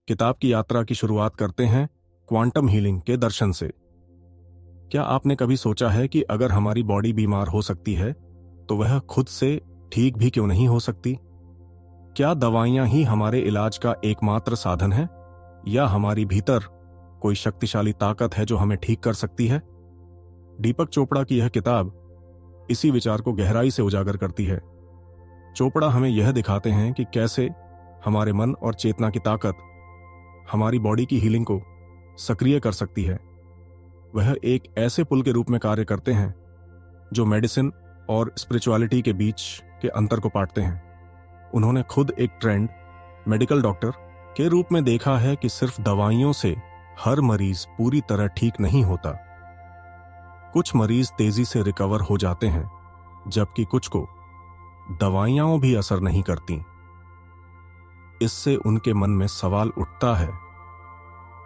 किताब की यात्रा की शुरुआत करते हैं क्वांटम हीलिंग के दर्शन से। क्या आपने कभी सोचा है कि अगर हमारी बॉडी बीमार हो सकती है तो वह खुद से ठीक भी क्यों नहीं हो सकती? क्या दवाइयां ही हमारे इलाज का एकमात्र साधन है, या हमारी भीतर कोई शक्तिशाली ताकत है जो हमें ठीक कर सकती है? दीपक चोपड़ा की यह किताब इसी विचार को गहराई से उजागर करती है। चोपड़ा हमें यह दिखाते हैं कि कैसे हमारे मन और चेतना की ताकत हमारी बॉडी की हीलिंग को सक्रिय कर सकती है। वह एक ऐसे पुल के रूप में कार्य करते हैं जो मेडिसिन और स्पिरिचुअलिटी के बीच के अंतर को पाटते हैं। उन्होंने खुद एक ट्रेंड मेडिकल डॉक्टर के रूप में देखा है कि सिर्फ दवाइयों से हर मरीज पूरी तरह ठीक नहीं होता। कुछ मरीज तेजी से रिकवर हो जाते हैं, जबकि कुछ को दवाइयां भी असर नहीं करती। इससे उनके मन में सवाल उठता है,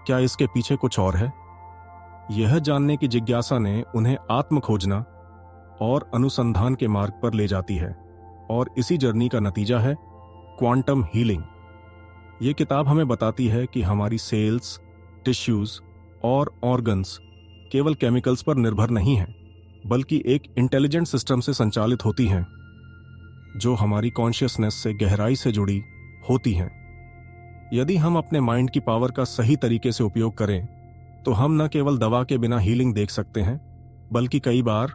क्या इसके पीछे कुछ और है? यह जानने की जिज्ञासा ने उन्हें आत्म खोजना और अनुसंधान के मार्ग पर ले जाती है, और इसी जर्नी का नतीजा है क्वांटम हीलिंग। यह किताब हमें बताती है कि हमारी सेल्स, टिश्यूज और ऑर्गन्स केवल केमिकल्स पर निर्भर नहीं हैं, बल्कि एक इंटेलिजेंट सिस्टम से संचालित होती हैं जो हमारी कॉन्शियसनेस से गहराई से जुड़ी होती हैं। यदि हम अपने माइंड की पावर का सही तरीके से उपयोग करें तो हम न केवल दवा के बिना हीलिंग देख सकते हैं, बल्कि कई बार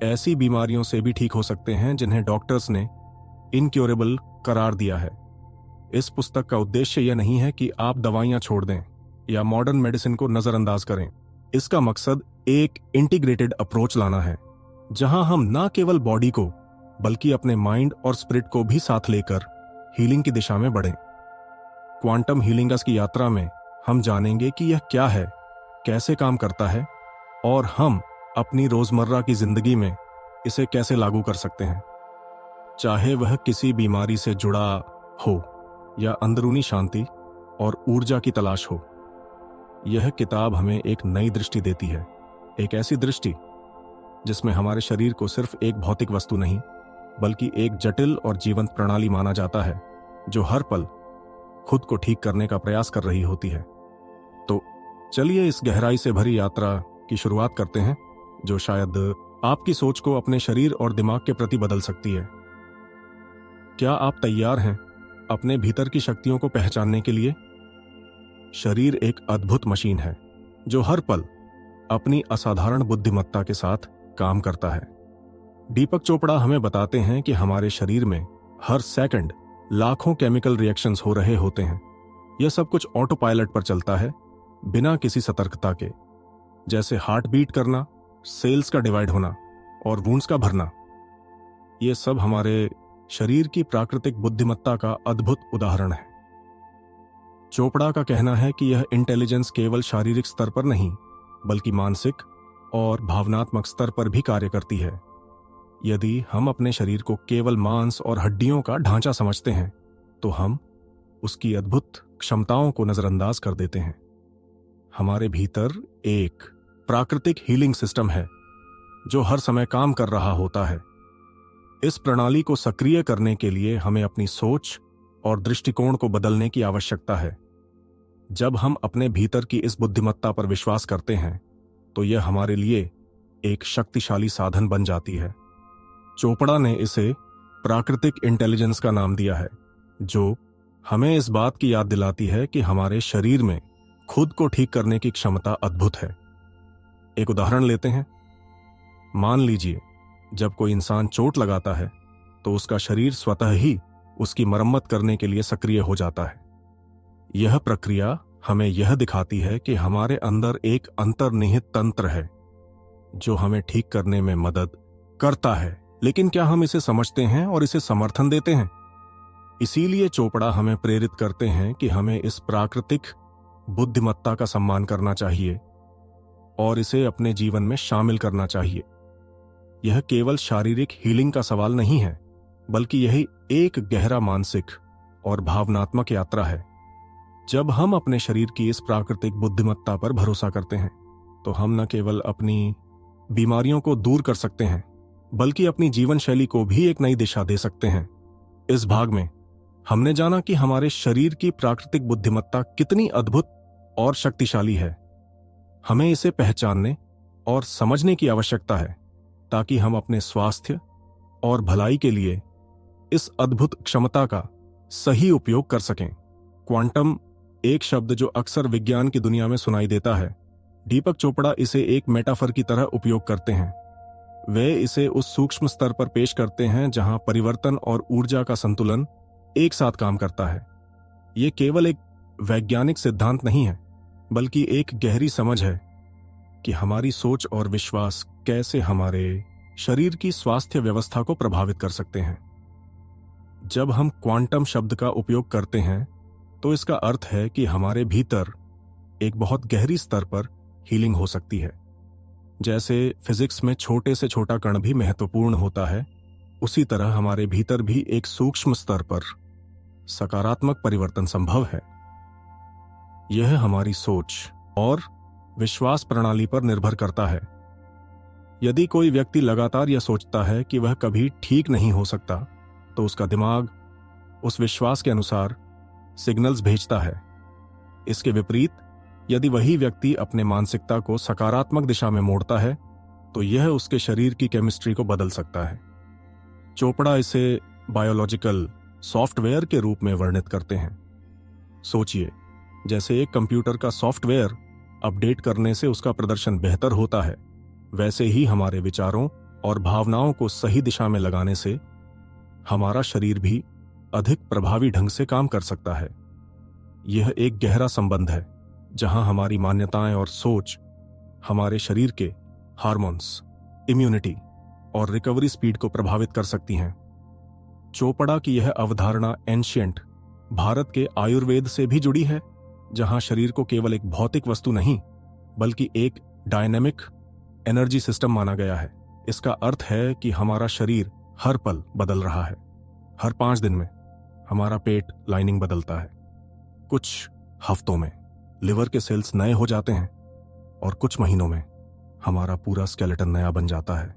ऐसी बीमारियों से भी ठीक हो सकते हैं जिन्हें डॉक्टर्स ने इनक्योरेबल करार दिया है। इस पुस्तक का उद्देश्य यह नहीं है कि आप दवाइयां छोड़ दें या मॉडर्न मेडिसिन को नजरअंदाज करें। इसका मकसद एक इंटीग्रेटेड अप्रोच लाना है, जहां हम न केवल बॉडी को बल्कि अपने माइंड और स्पिरिट को भी साथ लेकर हीलिंग की दिशा में बढ़ें। क्वांटम हीलिंग की यात्रा में हम जानेंगे कि यह क्या है, कैसे काम करता है, और हम अपनी रोजमर्रा की जिंदगी में इसे कैसे लागू कर सकते हैं। चाहे वह किसी बीमारी से जुड़ा हो या अंदरूनी शांति और ऊर्जा की तलाश हो, यह किताब हमें एक नई दृष्टि देती है। एक ऐसी दृष्टि जिसमें हमारे शरीर को सिर्फ एक भौतिक वस्तु नहीं, बल्कि एक जटिल और जीवंत प्रणाली माना जाता है जो हर पल खुद को ठीक करने का प्रयास कर रही होती है। तो चलिए इस गहराई से भरी यात्रा की शुरुआत करते हैं, जो शायद आपकी सोच को अपने शरीर और दिमाग के प्रति बदल सकती है। क्या आप तैयार हैं अपने भीतर की शक्तियों को पहचानने के लिए? शरीर एक अद्भुत मशीन है जो हर पल अपनी असाधारण बुद्धिमत्ता के साथ काम करता है। दीपक चोपड़ा हमें बताते हैं कि हमारे शरीर में हर सेकंड लाखों केमिकल रिएक्शंस हो रहे होते हैं। यह सब कुछ ऑटो पायलट पर चलता है, बिना किसी सतर्कता के, जैसे हार्ट बीट करना, सेल्स का डिवाइड होना और वुंड्स का भरना। यह सब हमारे शरीर की प्राकृतिक बुद्धिमत्ता का अद्भुत उदाहरण है। चोपड़ा का कहना है कि यह इंटेलिजेंस केवल शारीरिक स्तर पर नहीं, बल्कि मानसिक और भावनात्मक स्तर पर भी कार्य करती है। यदि हम अपने शरीर को केवल मांस और हड्डियों का ढांचा समझते हैं तो हम उसकी अद्भुत क्षमताओं को नजरअंदाज कर देते हैं। हमारे भीतर एक प्राकृतिक हीलिंग सिस्टम है जो हर समय काम कर रहा होता है। इस प्रणाली को सक्रिय करने के लिए हमें अपनी सोच और दृष्टिकोण को बदलने की आवश्यकता है। जब हम अपने भीतर की इस बुद्धिमत्ता पर विश्वास करते हैं तो यह हमारे लिए एक शक्तिशाली साधन बन जाती है। चोपड़ा ने इसे प्राकृतिक इंटेलिजेंस का नाम दिया है, जो हमें इस बात की याद दिलाती है कि हमारे शरीर में खुद को ठीक करने की क्षमता अद्भुत है। एक उदाहरण लेते हैं। मान लीजिए जब कोई इंसान चोट लगाता है तो उसका शरीर स्वतः ही उसकी मरम्मत करने के लिए सक्रिय हो जाता है। यह प्रक्रिया हमें यह दिखाती है कि हमारे अंदर एक अंतर्निहित तंत्र है जो हमें ठीक करने में मदद करता है। लेकिन क्या हम इसे समझते हैं और इसे समर्थन देते हैं? इसीलिए चोपड़ा हमें प्रेरित करते हैं कि हमें इस प्राकृतिक बुद्धिमत्ता का सम्मान करना चाहिए और इसे अपने जीवन में शामिल करना चाहिए। यह केवल शारीरिक हीलिंग का सवाल नहीं है, बल्कि यही एक गहरा मानसिक और भावनात्मक यात्रा है। जब हम अपने शरीर की इस प्राकृतिक बुद्धिमत्ता पर भरोसा करते हैं तो हम न केवल अपनी बीमारियों को दूर कर सकते हैं, बल्कि अपनी जीवन शैली को भी एक नई दिशा दे सकते हैं। इस भाग में हमने जाना कि हमारे शरीर की प्राकृतिक बुद्धिमत्ता कितनी अद्भुत और शक्तिशाली है। हमें इसे पहचानने और समझने की आवश्यकता है ताकि हम अपने स्वास्थ्य और भलाई के लिए इस अद्भुत क्षमता का सही उपयोग कर सकें। क्वांटम एक शब्द जो अक्सर विज्ञान की दुनिया में सुनाई देता है। दीपक चोपड़ा इसे एक मेटाफर की तरह उपयोग करते हैं। वे इसे उस सूक्ष्म स्तर पर पेश करते हैं जहां परिवर्तन और ऊर्जा का संतुलन एक साथ काम करता है। ये केवल एक वैज्ञानिक सिद्धांत नहीं है, बल्कि एक गहरी समझ है कि हमारी सोच और विश्वास कैसे हमारे शरीर की स्वास्थ्य व्यवस्था को प्रभावित कर सकते हैं। जब हम क्वांटम शब्द का उपयोग करते हैं तो इसका अर्थ है कि हमारे भीतर एक बहुत गहरी स्तर पर हीलिंग हो सकती है। जैसे फिजिक्स में छोटे से छोटा कण भी महत्वपूर्ण होता है, उसी तरह हमारे भीतर भी एक सूक्ष्म स्तर पर सकारात्मक परिवर्तन संभव है। यह हमारी सोच और विश्वास प्रणाली पर निर्भर करता है। यदि कोई व्यक्ति लगातार यह सोचता है कि वह कभी ठीक नहीं हो सकता, तो उसका दिमाग उस विश्वास के अनुसार सिग्नल्स भेजता है। इसके विपरीत, यदि वही व्यक्ति अपने मानसिकता को सकारात्मक दिशा में मोड़ता है, तो यह उसके शरीर की केमिस्ट्री को बदल सकता है। चोपड़ा इसे बायोलॉजिकल सॉफ्टवेयर के रूप में वर्णित करते हैं। सोचिए, जैसे एक कंप्यूटर का सॉफ्टवेयर अपडेट करने से उसका प्रदर्शन बेहतर होता है, वैसे ही हमारे विचारों और भावनाओं को सही दिशा में लगाने से हमारा शरीर भी अधिक प्रभावी ढंग से काम कर सकता है। यह एक गहरा संबंध है जहां हमारी मान्यताएं और सोच हमारे शरीर के हार्मोन्स, इम्यूनिटी और रिकवरी स्पीड को प्रभावित कर सकती हैं। चोपड़ा की यह अवधारणा एंशिएंट भारत के आयुर्वेद से भी जुड़ी है, जहां शरीर को केवल एक भौतिक वस्तु नहीं, बल्कि एक डायनेमिक एनर्जी सिस्टम माना गया है। इसका अर्थ है कि हमारा शरीर हर पल बदल रहा है। हर 5 दिन में हमारा पेट लाइनिंग बदलता है, कुछ हफ्तों में लिवर के सेल्स नए हो जाते हैं और कुछ महीनों में हमारा पूरा स्केलेटन नया बन जाता है।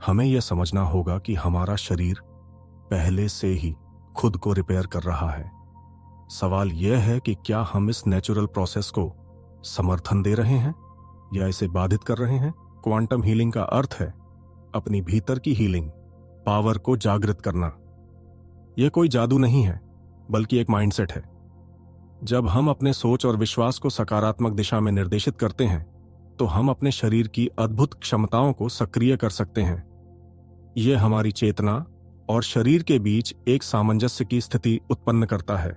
हमें यह समझना होगा कि हमारा शरीर पहले से ही खुद को रिपेयर कर रहा है। सवाल यह है कि क्या हम इस नेचुरल प्रोसेस को समर्थन दे रहे हैं या इसे बाधित कर रहे हैं। क्वांटम हीलिंग का अर्थ है अपनी भीतर की हीलिंग पावर को जागृत करना। यह कोई जादू नहीं है, बल्कि एक माइंडसेट है। जब हम अपने सोच और विश्वास को सकारात्मक दिशा में निर्देशित करते हैं, तो हम अपने शरीर की अद्भुत क्षमताओं को सक्रिय कर सकते हैं। यह हमारी चेतना और शरीर के बीच एक सामंजस्य की स्थिति उत्पन्न करता है।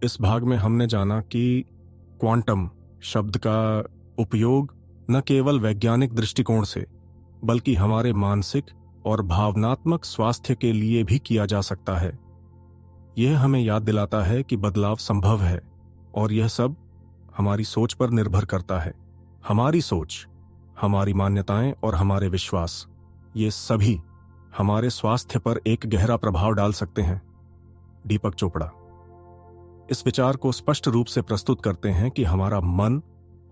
इस भाग में हमने जाना कि क्वांटम शब्द का उपयोग न केवल वैज्ञानिक दृष्टिकोण से, बल्कि हमारे मानसिक और भावनात्मक स्वास्थ्य के लिए भी किया जा सकता है। यह हमें याद दिलाता है कि बदलाव संभव है और यह सब हमारी सोच पर निर्भर करता है। हमारी सोच, हमारी मान्यताएं और हमारे विश्वास, ये सभी हमारे स्वास्थ्य पर एक गहरा प्रभाव डाल सकते हैं। दीपक चोपड़ा इस विचार को स्पष्ट रूप से प्रस्तुत करते हैं कि हमारा मन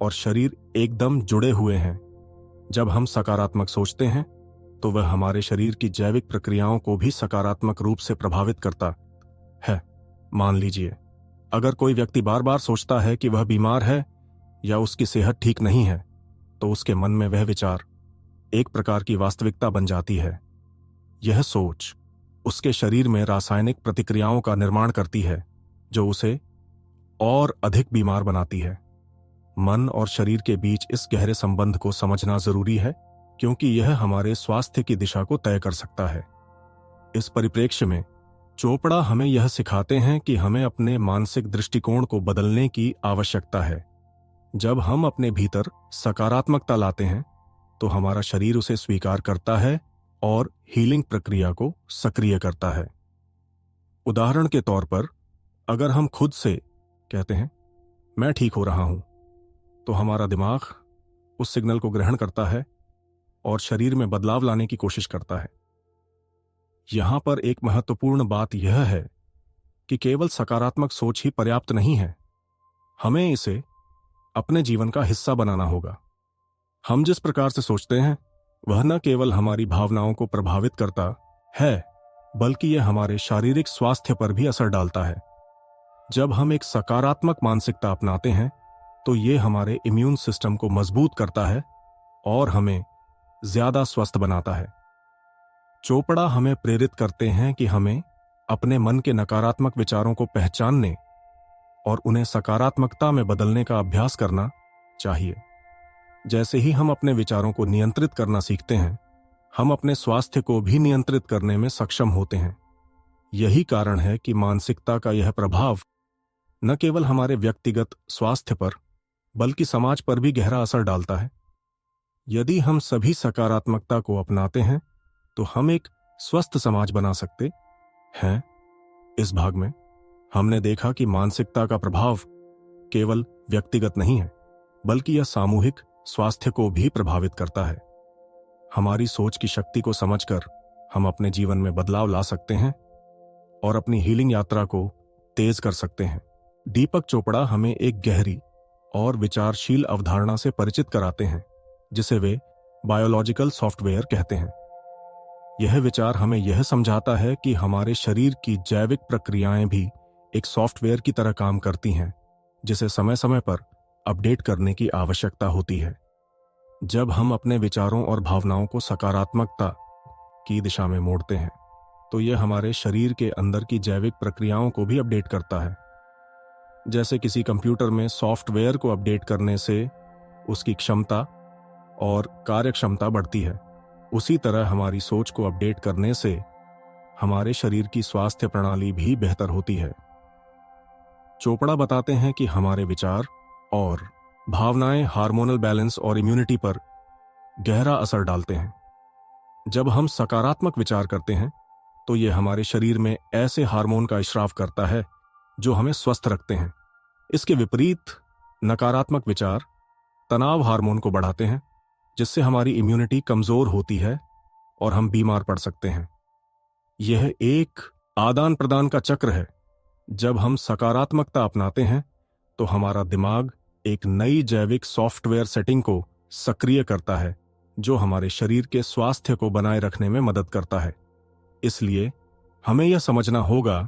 और शरीर एकदम जुड़े हुए हैं। जब हम सकारात्मक सोचते हैं, तो वह हमारे शरीर की जैविक प्रक्रियाओं को भी सकारात्मक रूप से प्रभावित करता है। मान लीजिए, अगर कोई व्यक्ति बार बार सोचता है कि वह बीमार है या उसकी सेहत ठीक नहीं है, तो उसके मन में वह विचार एक प्रकार की वास्तविकता बन जाती है। यह सोच उसके शरीर में रासायनिक प्रतिक्रियाओं का निर्माण करती है, जो उसे और अधिक बीमार बनाती है। मन और शरीर के बीच इस गहरे संबंध को समझना जरूरी है, क्योंकि यह हमारे स्वास्थ्य की दिशा को तय कर सकता है। इस परिप्रेक्ष्य में चोपड़ा हमें यह सिखाते हैं कि हमें अपने मानसिक दृष्टिकोण को बदलने की आवश्यकता है। जब हम अपने भीतर सकारात्मकता लाते हैं, तो हमारा शरीर उसे स्वीकार करता है और हीलिंग प्रक्रिया को सक्रिय करता है। उदाहरण के तौर पर, अगर हम खुद से कहते हैं मैं ठीक हो रहा हूं, तो हमारा दिमाग उस सिग्नल को ग्रहण करता है और शरीर में बदलाव लाने की कोशिश करता है। यहां पर एक महत्वपूर्ण बात यह है कि केवल सकारात्मक सोच ही पर्याप्त नहीं है। हमें इसे अपने जीवन का हिस्सा बनाना होगा। हम जिस प्रकार से सोचते हैं, वह न केवल हमारी भावनाओं को प्रभावित करता है, बल्कि यह हमारे शारीरिक स्वास्थ्य पर भी असर डालता है। जब हम एक सकारात्मक मानसिकता अपनाते हैं तो ये हमारे इम्यून सिस्टम को मजबूत करता है और हमें ज्यादा स्वस्थ बनाता है। चोपड़ा हमें प्रेरित करते हैं कि हमें अपने मन के नकारात्मक विचारों को पहचानने और उन्हें सकारात्मकता में बदलने का अभ्यास करना चाहिए। जैसे ही हम अपने विचारों को नियंत्रित करना सीखते हैं, हम अपने स्वास्थ्य को भी नियंत्रित करने में सक्षम होते हैं। यही कारण है कि मानसिकता का यह प्रभाव न केवल हमारे व्यक्तिगत स्वास्थ्य पर बल्कि समाज पर भी गहरा असर डालता है। यदि हम सभी सकारात्मकता को अपनाते हैं तो हम एक स्वस्थ समाज बना सकते हैं। इस भाग में हमने देखा कि मानसिकता का प्रभाव केवल व्यक्तिगत नहीं है, बल्कि यह सामूहिक स्वास्थ्य को भी प्रभावित करता है। हमारी सोच की शक्ति को समझकर हम अपने जीवन में बदलाव ला सकते हैं और अपनी हीलिंग यात्रा को तेज कर सकते हैं। दीपक चोपड़ा हमें एक गहरी और विचारशील अवधारणा से परिचित कराते हैं, जिसे वे बायोलॉजिकल सॉफ्टवेयर कहते हैं। यह विचार हमें यह समझाता है कि हमारे शरीर की जैविक प्रक्रियाएं भी एक सॉफ्टवेयर की तरह काम करती हैं, जिसे समय समय पर अपडेट करने की आवश्यकता होती है। जब हम अपने विचारों और भावनाओं को सकारात्मकता की दिशा में मोड़ते हैं तो यह हमारे शरीर के अंदर की जैविक प्रक्रियाओं को भी अपडेट करता है। जैसे किसी कंप्यूटर में सॉफ्टवेयर को अपडेट करने से उसकी क्षमता और कार्यक्षमता बढ़ती है, उसी तरह हमारी सोच को अपडेट करने से हमारे शरीर की स्वास्थ्य प्रणाली भी बेहतर होती है। चोपड़ा बताते हैं कि हमारे विचार और भावनाएं हार्मोनल बैलेंस और इम्यूनिटी पर गहरा असर डालते हैं। जब हम सकारात्मक विचार करते हैं तो यह हमारे शरीर में ऐसे हार्मोन का स्राव करता है जो हमें स्वस्थ रखते हैं। इसके विपरीत नकारात्मक विचार तनाव हार्मोन को बढ़ाते हैं, जिससे हमारी इम्यूनिटी कमजोर होती है और हम बीमार पड़ सकते हैं। यह एक आदान प्रदान का चक्र है। जब हम सकारात्मकता अपनाते हैं तो हमारा दिमाग एक नई जैविक सॉफ्टवेयर सेटिंग को सक्रिय करता है, जो हमारे शरीर के स्वास्थ्य को बनाए रखने में मदद करता है। इसलिए हमें यह समझना होगा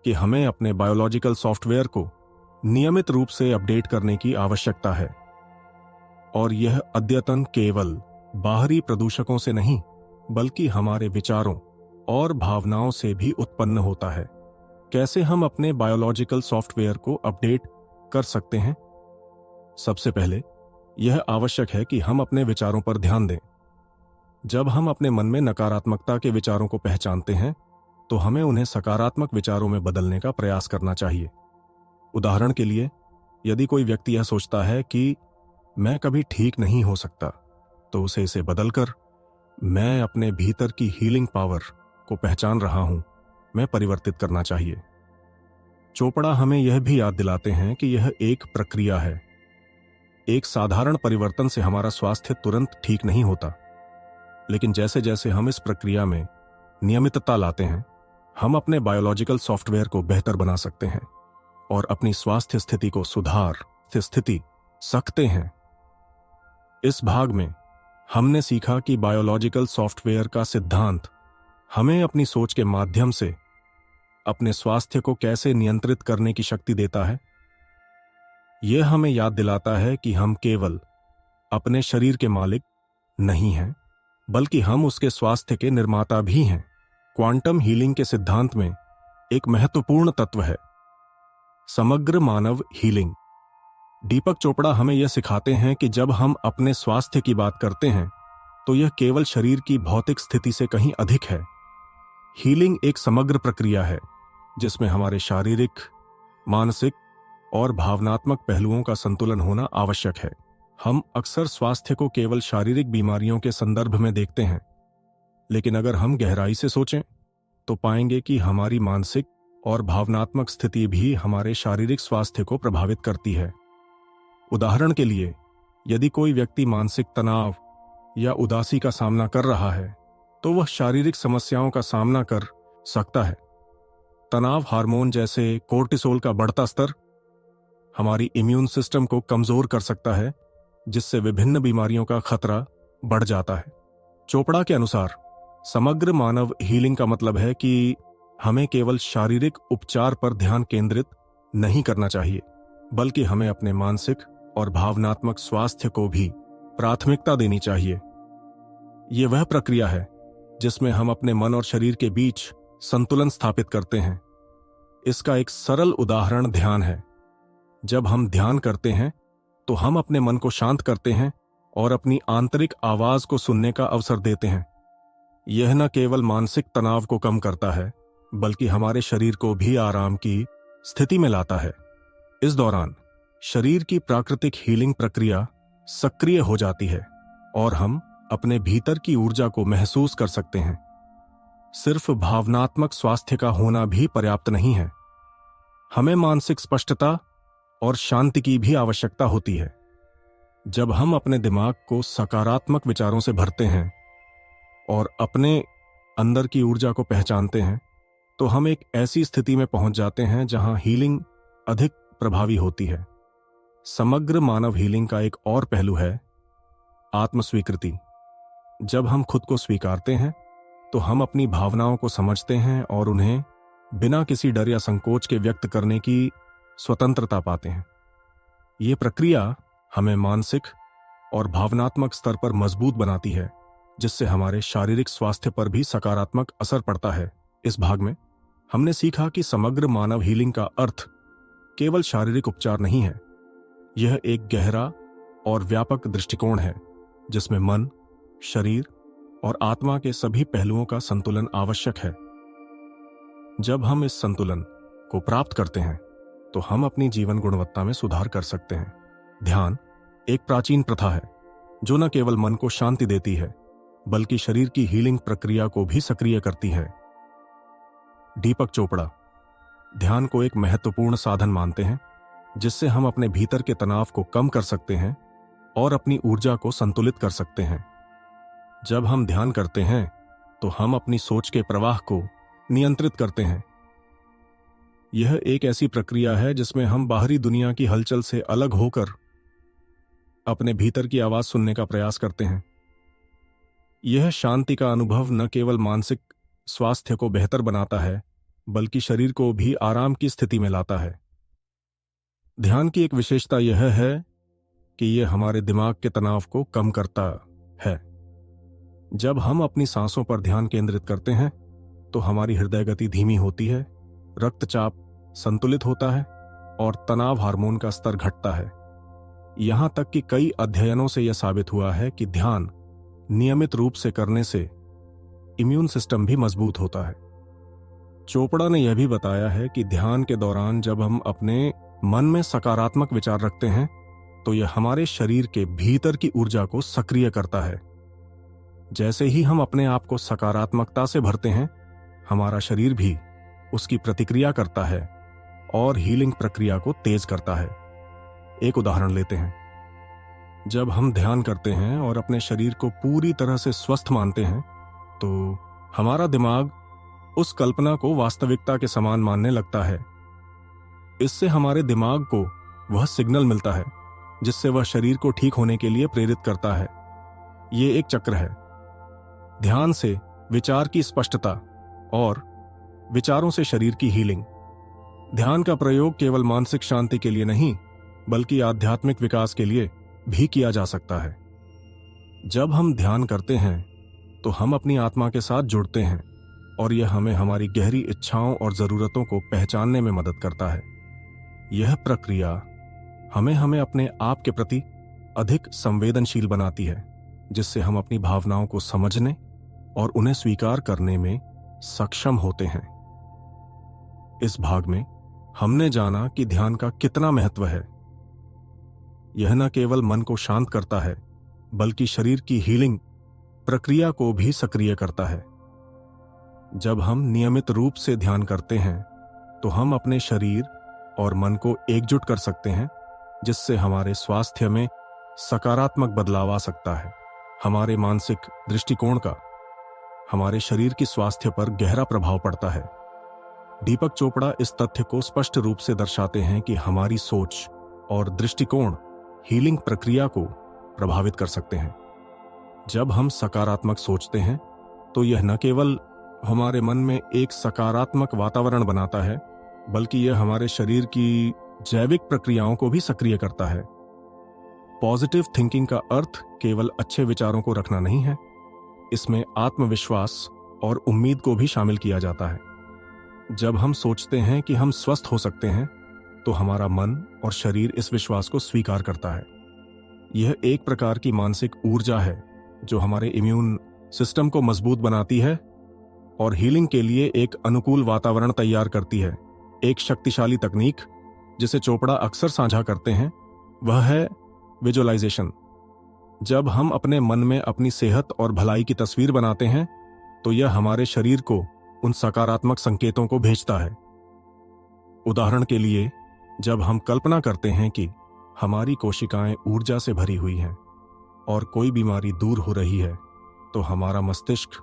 कि हमें अपने बायोलॉजिकल सॉफ्टवेयर को नियमित रूप से अपडेट करने की आवश्यकता है। और यह अद्यतन केवल बाहरी प्रदूषकों से नहीं, बल्कि हमारे विचारों और भावनाओं से भी उत्पन्न होता है। कैसे हम अपने बायोलॉजिकल सॉफ्टवेयर को अपडेट कर सकते हैं? सबसे पहले यह आवश्यक है कि हम अपने विचारों पर ध्यान दें। जब हम अपने मन में नकारात्मकता के विचारों को पहचानते हैं तो हमें उन्हें सकारात्मक विचारों में बदलने का प्रयास करना चाहिए। उदाहरण के लिए, यदि कोई व्यक्ति यह सोचता है कि मैं कभी ठीक नहीं हो सकता, तो उसे इसे बदलकर मैं अपने भीतर की हीलिंग पावर को पहचान रहा हूं, मैं परिवर्तित करना चाहिए। चोपड़ा हमें यह भी याद दिलाते हैं कि यह एक प्रक्रिया है। एक साधारण परिवर्तन से हमारा स्वास्थ्य तुरंत ठीक नहीं होता, लेकिन जैसे जैसे हम इस प्रक्रिया में नियमितता लाते हैं, हम अपने बायोलॉजिकल सॉफ्टवेयर को बेहतर बना सकते हैं और अपनी स्वास्थ्य स्थिति को सुधार सकते हैं। इस भाग में हमने सीखा कि बायोलॉजिकल सॉफ्टवेयर का सिद्धांत हमें अपनी सोच के माध्यम से अपने स्वास्थ्य को कैसे नियंत्रित करने की शक्ति देता है। यह हमें याद दिलाता है कि हम केवल अपने शरीर के मालिक नहीं हैं, बल्कि हम उसके स्वास्थ्य के निर्माता भी हैं। क्वांटम हीलिंग के सिद्धांत में एक महत्वपूर्ण तत्व है समग्र मानव हीलिंग। दीपक चोपड़ा हमें यह सिखाते हैं कि जब हम अपने स्वास्थ्य की बात करते हैं तो यह केवल शरीर की भौतिक स्थिति से कहीं अधिक है। हीलिंग एक समग्र प्रक्रिया है जिसमें हमारे शारीरिक, मानसिक और भावनात्मक पहलुओं का संतुलन होना आवश्यक है। हम अक्सर स्वास्थ्य को केवल शारीरिक बीमारियों के संदर्भ में देखते हैं, लेकिन अगर हम गहराई से सोचें तो पाएंगे कि हमारी मानसिक और भावनात्मक स्थिति भी हमारे शारीरिक स्वास्थ्य को प्रभावित करती है। उदाहरण के लिए, यदि कोई व्यक्ति मानसिक तनाव या उदासी का सामना कर रहा है तो वह शारीरिक समस्याओं का सामना कर सकता है। तनाव हार्मोन जैसे कोर्टिसोल का बढ़ता स्तर हमारी इम्यून सिस्टम को कमजोर कर सकता है, जिससे विभिन्न बीमारियों का खतरा बढ़ जाता है। चोपड़ा के अनुसार समग्र मानव हीलिंग का मतलब है कि हमें केवल शारीरिक उपचार पर ध्यान केंद्रित नहीं करना चाहिए, बल्कि हमें अपने मानसिक और भावनात्मक स्वास्थ्य को भी प्राथमिकता देनी चाहिए। यह वह प्रक्रिया है जिसमें हम अपने मन और शरीर के बीच संतुलन स्थापित करते हैं। इसका एक सरल उदाहरण ध्यान है। जब हम ध्यान करते हैं तो हम अपने मन को शांत करते हैं और अपनी आंतरिक आवाज को सुनने का अवसर देते हैं। यह न केवल मानसिक तनाव को कम करता है, बल्कि हमारे शरीर को भी आराम की स्थिति में लाता है। इस दौरान शरीर की प्राकृतिक हीलिंग प्रक्रिया सक्रिय हो जाती है और हम अपने भीतर की ऊर्जा को महसूस कर सकते हैं। सिर्फ भावनात्मक स्वास्थ्य का होना भी पर्याप्त नहीं है, हमें मानसिक स्पष्टता और शांति की भी आवश्यकता होती है। जब हम अपने दिमाग को सकारात्मक विचारों से भरते हैं और अपने अंदर की ऊर्जा को पहचानते हैं, तो हम एक ऐसी स्थिति में पहुंच जाते हैं जहां हीलिंग अधिक प्रभावी होती है। समग्र मानव हीलिंग का एक और पहलू है आत्मस्वीकृति। जब हम खुद को स्वीकारते हैं तो हम अपनी भावनाओं को समझते हैं और उन्हें बिना किसी डर या संकोच के व्यक्त करने की स्वतंत्रता पाते हैं। ये प्रक्रिया हमें मानसिक और भावनात्मक स्तर पर मजबूत बनाती है, जिससे हमारे शारीरिक स्वास्थ्य पर भी सकारात्मक असर पड़ता है। इस भाग में हमने सीखा कि समग्र मानव हीलिंग का अर्थ केवल शारीरिक उपचार नहीं है। यह एक गहरा और व्यापक दृष्टिकोण है जिसमें मन, शरीर और आत्मा के सभी पहलुओं का संतुलन आवश्यक है। जब हम इस संतुलन को प्राप्त करते हैं तो हम अपनी जीवन गुणवत्ता में सुधार कर सकते हैं। ध्यान एक प्राचीन प्रथा है जो न केवल मन को शांति देती है, बल्कि शरीर की हीलिंग प्रक्रिया को भी सक्रिय करती है। दीपक चोपड़ा ध्यान को एक महत्वपूर्ण साधन मानते हैं जिससे हम अपने भीतर के तनाव को कम कर सकते हैं और अपनी ऊर्जा को संतुलित कर सकते हैं। जब हम ध्यान करते हैं तो हम अपनी सोच के प्रवाह को नियंत्रित करते हैं। यह एक ऐसी प्रक्रिया है जिसमें हम बाहरी दुनिया की हलचल से अलग होकर अपने भीतर की आवाज सुनने का प्रयास करते हैं। यह शांति का अनुभव न केवल मानसिक स्वास्थ्य को बेहतर बनाता है, बल्कि शरीर को भी आराम की स्थिति में लाता है। ध्यान की एक विशेषता यह है कि यह हमारे दिमाग के तनाव को कम करता है। जब हम अपनी सांसों पर ध्यान केंद्रित करते हैं तो हमारी हृदय गति धीमी होती है, रक्तचाप संतुलित होता है और तनाव हार्मोन का स्तर घटता है। यहां तक कि कई अध्ययनों से यह साबित हुआ है कि ध्यान नियमित रूप से करने से इम्यून सिस्टम भी मजबूत होता है। चोपड़ा ने यह भी बताया है कि ध्यान के दौरान जब हम अपने मन में सकारात्मक विचार रखते हैं तो यह हमारे शरीर के भीतर की ऊर्जा को सक्रिय करता है। जैसे ही हम अपने आप को सकारात्मकता से भरते हैं, हमारा शरीर भी उसकी प्रतिक्रिया करता है और हीलिंग प्रक्रिया को तेज करता है। एक उदाहरण लेते हैं। जब हम ध्यान करते हैं और अपने शरीर को पूरी तरह से स्वस्थ मानते हैं तो हमारा दिमाग उस कल्पना को वास्तविकता के समान मानने लगता है। इससे हमारे दिमाग को वह सिग्नल मिलता है जिससे वह शरीर को ठीक होने के लिए प्रेरित करता है। यह एक चक्र है। ध्यान से विचार की स्पष्टता और विचारों से शरीर की हीलिंग। ध्यान का प्रयोग केवल मानसिक शांति के लिए नहीं, बल्कि आध्यात्मिक विकास के लिए भी किया जा सकता है। जब हम ध्यान करते हैं तो हम अपनी आत्मा के साथ जुड़ते हैं और यह हमें हमारी गहरी इच्छाओं और जरूरतों को पहचानने में मदद करता है। यह प्रक्रिया हमें अपने आप के प्रति अधिक संवेदनशील बनाती है, जिससे हम अपनी भावनाओं को समझने और उन्हें स्वीकार करने में सक्षम होते हैं। इस भाग में हमने जाना कि ध्यान का कितना महत्व है। यह न केवल मन को शांत करता है, बल्कि शरीर की हीलिंग प्रक्रिया को भी सक्रिय करता है। जब हम नियमित रूप से ध्यान करते हैं तो हम अपने शरीर और मन को एकजुट कर सकते हैं, जिससे हमारे स्वास्थ्य में सकारात्मक बदलाव आ सकता है। हमारे मानसिक दृष्टिकोण का हमारे शरीर की स्वास्थ्य पर गहरा प्रभाव पड़ता है। दीपक चोपड़ा इस तथ्य को स्पष्ट रूप से दर्शाते हैं कि हमारी सोच और दृष्टिकोण हीलिंग प्रक्रिया को प्रभावित कर सकते हैं। जब हम सकारात्मक सोचते हैं तो यह न केवल हमारे मन में एक सकारात्मक वातावरण बनाता है, बल्कि यह हमारे शरीर की जैविक प्रक्रियाओं को भी सक्रिय करता है। पॉजिटिव थिंकिंग का अर्थ केवल अच्छे विचारों को रखना नहीं है, इसमें आत्मविश्वास और उम्मीद को भी शामिल किया जाता है। जब हम सोचते हैं कि हम स्वस्थ हो सकते हैं, तो हमारा मन और शरीर इस विश्वास को स्वीकार करता है। यह एक प्रकार की मानसिक ऊर्जा है जो हमारे इम्यून सिस्टम को मजबूत बनाती है और हीलिंग के लिए एक अनुकूल वातावरण तैयार करती है। एक शक्तिशाली तकनीक जिसे चोपड़ा अक्सर साझा करते हैं वह है विजुअलाइजेशन। जब हम अपने मन में अपनी सेहत और भलाई की तस्वीर बनाते हैं, तो यह हमारे शरीर को उन सकारात्मक संकेतों को भेजता है। उदाहरण के लिए, जब हम कल्पना करते हैं कि हमारी कोशिकाएं ऊर्जा से भरी हुई हैं और कोई बीमारी दूर हो रही है, तो हमारा मस्तिष्क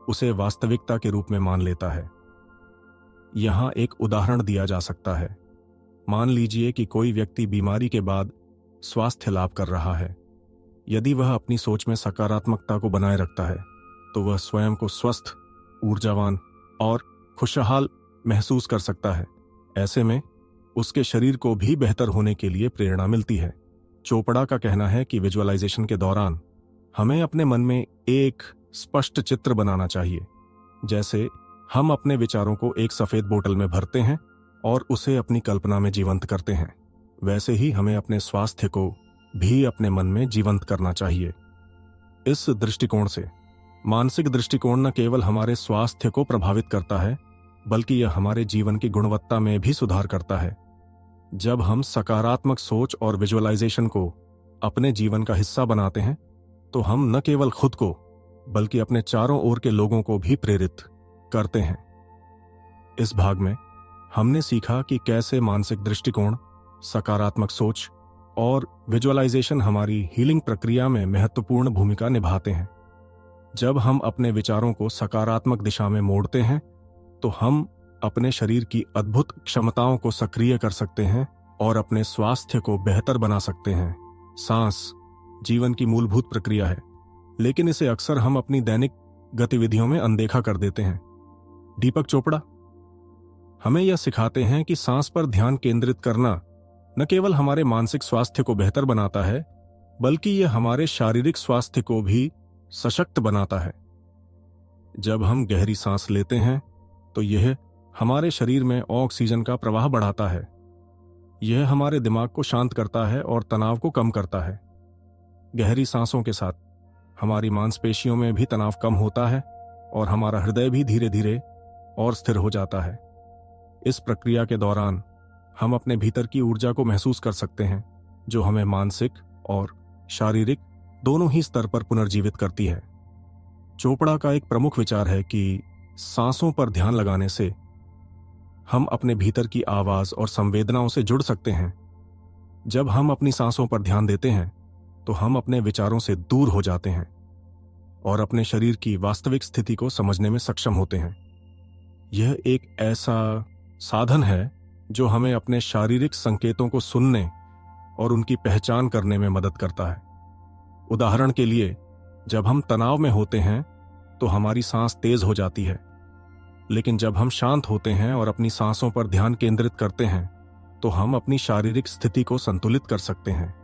उसे वास्तविकता के रूप में मान लेता है। यहां एक उदाहरण दिया जा सकता है। मान लीजिए कि कोई व्यक्ति बीमारी के बाद स्वास्थ्य लाभ कर रहा है। यदि वह अपनी सोच में सकारात्मकता को बनाए रखता है, तो वह स्वयं को स्वस्थ, ऊर्जावान और खुशहाल महसूस कर सकता है। ऐसे में उसके शरीर को भी बेहतर होने के लिए प्रेरणा मिलती है। चोपड़ा का कहना है कि विजुअलाइजेशन के दौरान हमें अपने मन में एक स्पष्ट चित्र बनाना चाहिए। जैसे हम अपने विचारों को एक सफेद बोतल में भरते हैं और उसे अपनी कल्पना में जीवंत करते हैं, वैसे ही हमें अपने स्वास्थ्य को भी अपने मन में जीवंत करना चाहिए। इस दृष्टिकोण से मानसिक दृष्टिकोण न केवल हमारे स्वास्थ्य को प्रभावित करता है, बल्कि यह हमारे जीवन की गुणवत्ता में भी सुधार करता है। जब हम सकारात्मक सोच और विजुअलाइजेशन को अपने जीवन का हिस्सा बनाते हैं, तो हम न केवल खुद को बल्कि अपने चारों ओर के लोगों को भी प्रेरित करते हैं। इस भाग में हमने सीखा कि कैसे मानसिक दृष्टिकोण, सकारात्मक सोच और विजुअलाइजेशन हमारी हीलिंग प्रक्रिया में महत्वपूर्ण भूमिका निभाते हैं। जब हम अपने विचारों को सकारात्मक दिशा में मोड़ते हैं, तो हम अपने शरीर की अद्भुत क्षमताओं को सक्रिय कर सकते हैं और अपने स्वास्थ्य को बेहतर बना सकते हैं। सांस जीवन की मूलभूत प्रक्रिया है, लेकिन इसे अक्सर हम अपनी दैनिक गतिविधियों में अनदेखा कर देते हैं। दीपक चोपड़ा हमें यह सिखाते हैं कि सांस पर ध्यान केंद्रित करना न केवल हमारे मानसिक स्वास्थ्य को बेहतर बनाता है, बल्कि यह हमारे शारीरिक स्वास्थ्य को भी सशक्त बनाता है। जब हम गहरी सांस लेते हैं, तो यह हमारे शरीर में ऑक्सीजन का प्रवाह बढ़ाता है। यह हमारे दिमाग को शांत करता है और तनाव को कम करता है। गहरी सांसों के साथ हमारी मांसपेशियों में भी तनाव कम होता है और हमारा हृदय भी धीरे धीरे और स्थिर हो जाता है। इस प्रक्रिया के दौरान हम अपने भीतर की ऊर्जा को महसूस कर सकते हैं, जो हमें मानसिक और शारीरिक दोनों ही स्तर पर पुनर्जीवित करती है। चोपड़ा का एक प्रमुख विचार है कि सांसों पर ध्यान लगाने से हम अपने भीतर की आवाज और संवेदनाओं से जुड़ सकते हैं। जब हम अपनी सांसों पर ध्यान देते हैं, तो हम अपने विचारों से दूर हो जाते हैं और अपने शरीर की वास्तविक स्थिति को समझने में सक्षम होते हैं। यह एक ऐसा साधन है जो हमें अपने शारीरिक संकेतों को सुनने और उनकी पहचान करने में मदद करता है। उदाहरण के लिए, जब हम तनाव में होते हैं, तो हमारी सांस तेज हो जाती है, लेकिन जब हम शांत होते हैं और अपनी सांसों पर ध्यान केंद्रित करते हैं, तो हम अपनी शारीरिक स्थिति को संतुलित कर सकते हैं।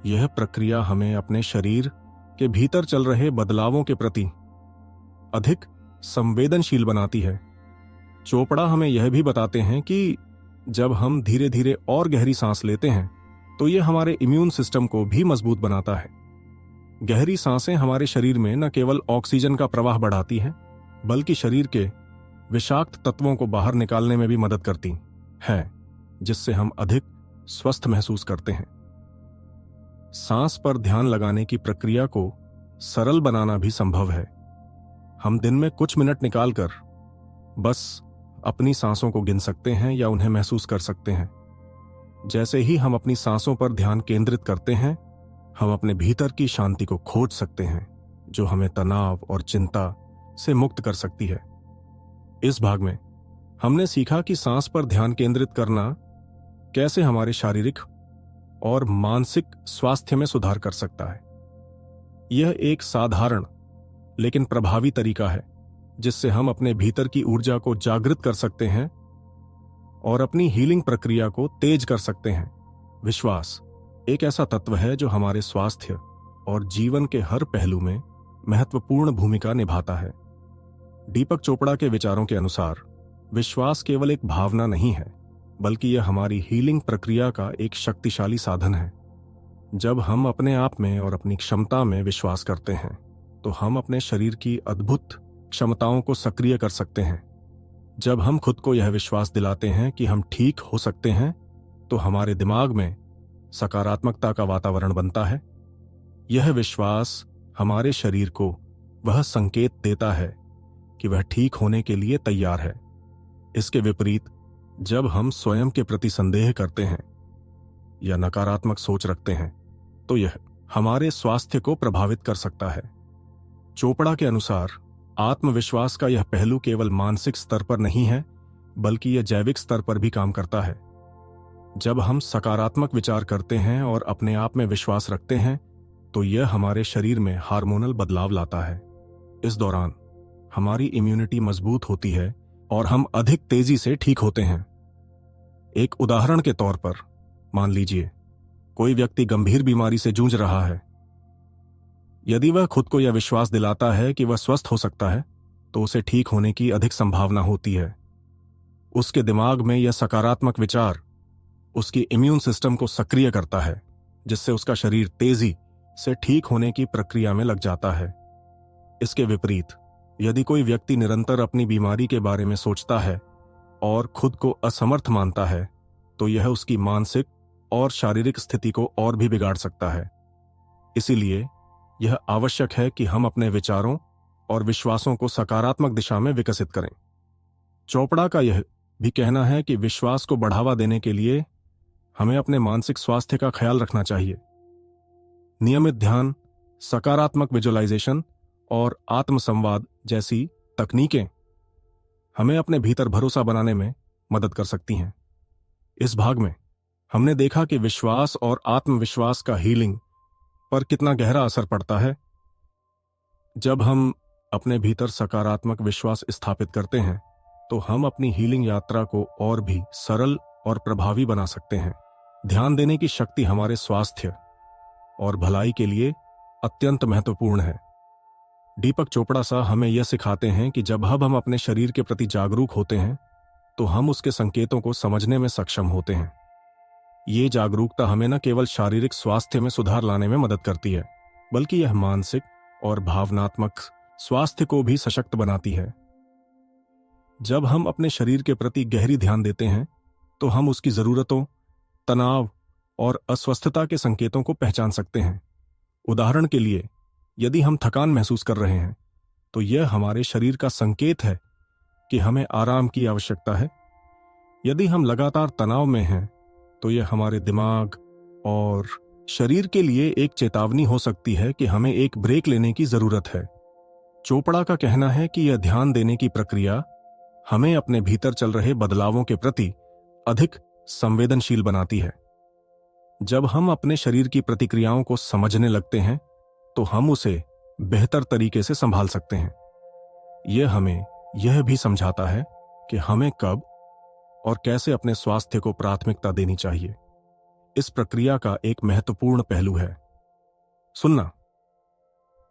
यह प्रक्रिया हमें अपने शरीर के भीतर चल रहे बदलावों के प्रति अधिक संवेदनशील बनाती है। चोपड़ा हमें यह भी बताते हैं कि जब हम धीरे धीरे और गहरी सांस लेते हैं, तो यह हमारे इम्यून सिस्टम को भी मजबूत बनाता है। गहरी सांसें हमारे शरीर में न केवल ऑक्सीजन का प्रवाह बढ़ाती हैं, बल्कि शरीर के विषाक्त तत्वों को बाहर निकालने में भी मदद करती हैं, जिससे हम अधिक स्वस्थ महसूस करते हैं। सांस पर ध्यान लगाने की प्रक्रिया को सरल बनाना भी संभव है। हम दिन में कुछ मिनट निकालकर बस अपनी सांसों को गिन सकते हैं या उन्हें महसूस कर सकते हैं। जैसे ही हम अपनी सांसों पर ध्यान केंद्रित करते हैं, हम अपने भीतर की शांति को खोज सकते हैं, जो हमें तनाव और चिंता से मुक्त कर सकती है। इस भाग में हमने सीखा कि सांस पर ध्यान केंद्रित करना कैसे हमारे शारीरिक और मानसिक स्वास्थ्य में सुधार कर सकता है। यह एक साधारण लेकिन प्रभावी तरीका है जिससे हम अपने भीतर की ऊर्जा को जागृत कर सकते हैं और अपनी हीलिंग प्रक्रिया को तेज कर सकते हैं। विश्वास एक ऐसा तत्व है जो हमारे स्वास्थ्य और जीवन के हर पहलू में महत्वपूर्ण भूमिका निभाता है। दीपक चोपड़ा के विचारों के अनुसार विश्वास केवल एक भावना नहीं है, बल्कि यह हमारी हीलिंग प्रक्रिया का एक शक्तिशाली साधन है। जब हम अपने आप में और अपनी क्षमता में विश्वास करते हैं, तो हम अपने शरीर की अद्भुत क्षमताओं को सक्रिय कर सकते हैं। जब हम खुद को यह विश्वास दिलाते हैं कि हम ठीक हो सकते हैं, तो हमारे दिमाग में सकारात्मकता का वातावरण बनता है। यह विश्वास हमारे शरीर को वह संकेत देता है कि वह ठीक होने के लिए तैयार है। इसके विपरीत, जब हम स्वयं के प्रति संदेह करते हैं या नकारात्मक सोच रखते हैं, तो यह हमारे स्वास्थ्य को प्रभावित कर सकता है। चोपड़ा के अनुसार आत्मविश्वास का यह पहलू केवल मानसिक स्तर पर नहीं है, बल्कि यह जैविक स्तर पर भी काम करता है। जब हम सकारात्मक विचार करते हैं और अपने आप में विश्वास रखते हैं, तो यह हमारे शरीर में हार्मोनल बदलाव लाता है। इस दौरान हमारी इम्यूनिटी मजबूत होती है और हम अधिक तेजी से ठीक होते हैं। एक उदाहरण के तौर पर, मान लीजिए कोई व्यक्ति गंभीर बीमारी से जूझ रहा है। यदि वह खुद को यह विश्वास दिलाता है कि वह स्वस्थ हो सकता है, तो उसे ठीक होने की अधिक संभावना होती है। उसके दिमाग में यह सकारात्मक विचार उसकी इम्यून सिस्टम को सक्रिय करता है, जिससे उसका शरीर तेजी से ठीक होने की प्रक्रिया में लग जाता है। इसके विपरीत, यदि कोई व्यक्ति निरंतर अपनी बीमारी के बारे में सोचता है और खुद को असमर्थ मानता है, तो यह उसकी मानसिक और शारीरिक स्थिति को और भी बिगाड़ सकता है। इसीलिए यह आवश्यक है कि हम अपने विचारों और विश्वासों को सकारात्मक दिशा में विकसित करें। चोपड़ा का यह भी कहना है कि विश्वास को बढ़ावा देने के लिए हमें अपने मानसिक स्वास्थ्य का ख्याल रखना चाहिए। नियमित ध्यान, सकारात्मक विजुअलाइजेशन और आत्मसंवाद जैसी तकनीकें हमें अपने भीतर भरोसा बनाने में मदद कर सकती हैं। इस भाग में हमने देखा कि विश्वास और आत्मविश्वास का हीलिंग पर कितना गहरा असर पड़ता है। जब हम अपने भीतर सकारात्मक विश्वास स्थापित करते हैं, तो हम अपनी हीलिंग यात्रा को और भी सरल और प्रभावी बना सकते हैं। ध्यान देने की शक्ति हमारे स्वास्थ्य और भलाई के लिए अत्यंत महत्वपूर्ण है। दीपक चोपड़ा सा हमें यह सिखाते हैं कि जब हम अपने शरीर के प्रति जागरूक होते हैं, तो हम उसके संकेतों को समझने में सक्षम होते हैं। ये जागरूकता हमें न केवल शारीरिक स्वास्थ्य में सुधार लाने में मदद करती है, बल्कि यह मानसिक और भावनात्मक स्वास्थ्य को भी सशक्त बनाती है। जब हम अपने शरीर के प्रति गहरी ध्यान देते हैं, तो हम उसकी जरूरतों, तनाव और अस्वस्थता के संकेतों को पहचान सकते हैं। उदाहरण के लिए, यदि हम थकान महसूस कर रहे हैं, तो यह हमारे शरीर का संकेत है कि हमें आराम की आवश्यकता है। यदि हम लगातार तनाव में हैं, तो यह हमारे दिमाग और शरीर के लिए एक चेतावनी हो सकती है कि हमें एक ब्रेक लेने की जरूरत है। चोपड़ा का कहना है कि यह ध्यान देने की प्रक्रिया हमें अपने भीतर चल रहे बदलावों के प्रति अधिक संवेदनशील बनाती है। जब हम अपने शरीर की प्रतिक्रियाओं को समझने लगते हैं, तो हम उसे बेहतर तरीके से संभाल सकते हैं। यह हमें यह भी समझाता है कि हमें कब और कैसे अपने स्वास्थ्य को प्राथमिकता देनी चाहिए। इस प्रक्रिया का एक महत्वपूर्ण पहलू है सुनना।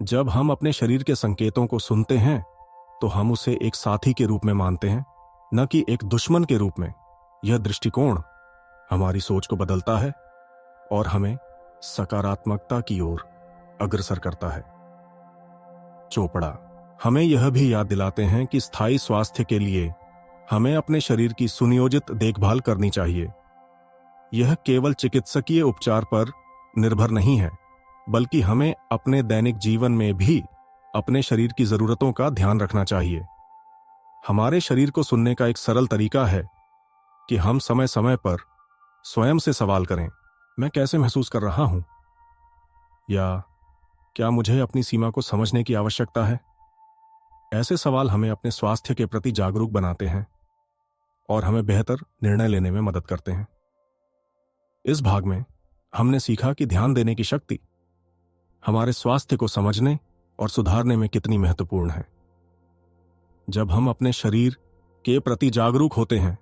जब हम अपने शरीर के संकेतों को सुनते हैं, तो हम उसे एक साथी के रूप में मानते हैं, न कि एक दुश्मन के रूप में। यह दृष्टिकोण हमारी सोच को बदलता है और हमें सकारात्मकता की ओर अग्रसर करता है। चोपड़ा हमें यह भी याद दिलाते हैं कि स्थायी स्वास्थ्य के लिए हमें अपने शरीर की सुनियोजित देखभाल करनी चाहिए। यह केवल चिकित्सकीय उपचार पर निर्भर नहीं है, बल्कि हमें अपने दैनिक जीवन में भी अपने शरीर की जरूरतों का ध्यान रखना चाहिए। हमारे शरीर को सुनने का एक सरल तरीका है कि हम समय समय पर स्वयं से सवाल करें, मैं कैसे महसूस कर रहा हूं, या क्या मुझे अपनी सीमा को समझने की आवश्यकता है। ऐसे सवाल हमें अपने स्वास्थ्य के प्रति जागरूक बनाते हैं और हमें बेहतर निर्णय लेने में मदद करते हैं। इस भाग में हमने सीखा कि ध्यान देने की शक्ति हमारे स्वास्थ्य को समझने और सुधारने में कितनी महत्वपूर्ण है। जब हम अपने शरीर के प्रति जागरूक होते हैं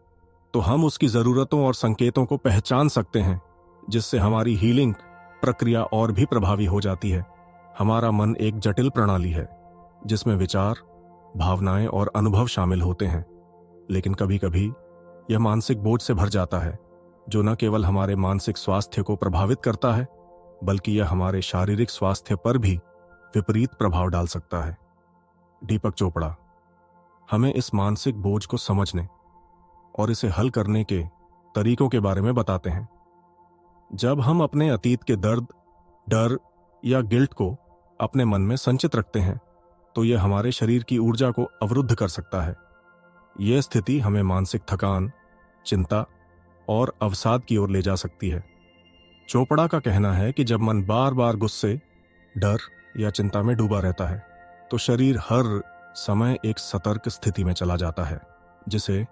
तो हम उसकी जरूरतों और संकेतों को पहचान सकते हैं, जिससे हमारी हीलिंग प्रक्रिया और भी प्रभावी हो जाती है। हमारा मन एक जटिल प्रणाली है जिसमें विचार, भावनाएं और अनुभव शामिल होते हैं, लेकिन कभी कभी यह मानसिक बोझ से भर जाता है, जो न केवल हमारे मानसिक स्वास्थ्य को प्रभावित करता है बल्कि यह हमारे शारीरिक स्वास्थ्य पर भी विपरीत प्रभाव डाल सकता है। दीपक चोपड़ा हमें इस मानसिक बोझ को समझने और इसे हल करने के तरीकों के बारे में बताते हैं। जब हम अपने अतीत के दर्द, डर या गिल्ट को अपने मन में संचित रखते हैं तो यह हमारे शरीर की ऊर्जा को अवरुद्ध कर सकता है। यह स्थिति हमें मानसिक थकान, चिंता और अवसाद की ओर ले जा सकती है। चोपड़ा का कहना है कि जब मन बार बार गुस्से, डर या चिंता में डूबा रहता है तो शरीर हर समय एक सतर्क स्थिति में चला जाता है, जिसे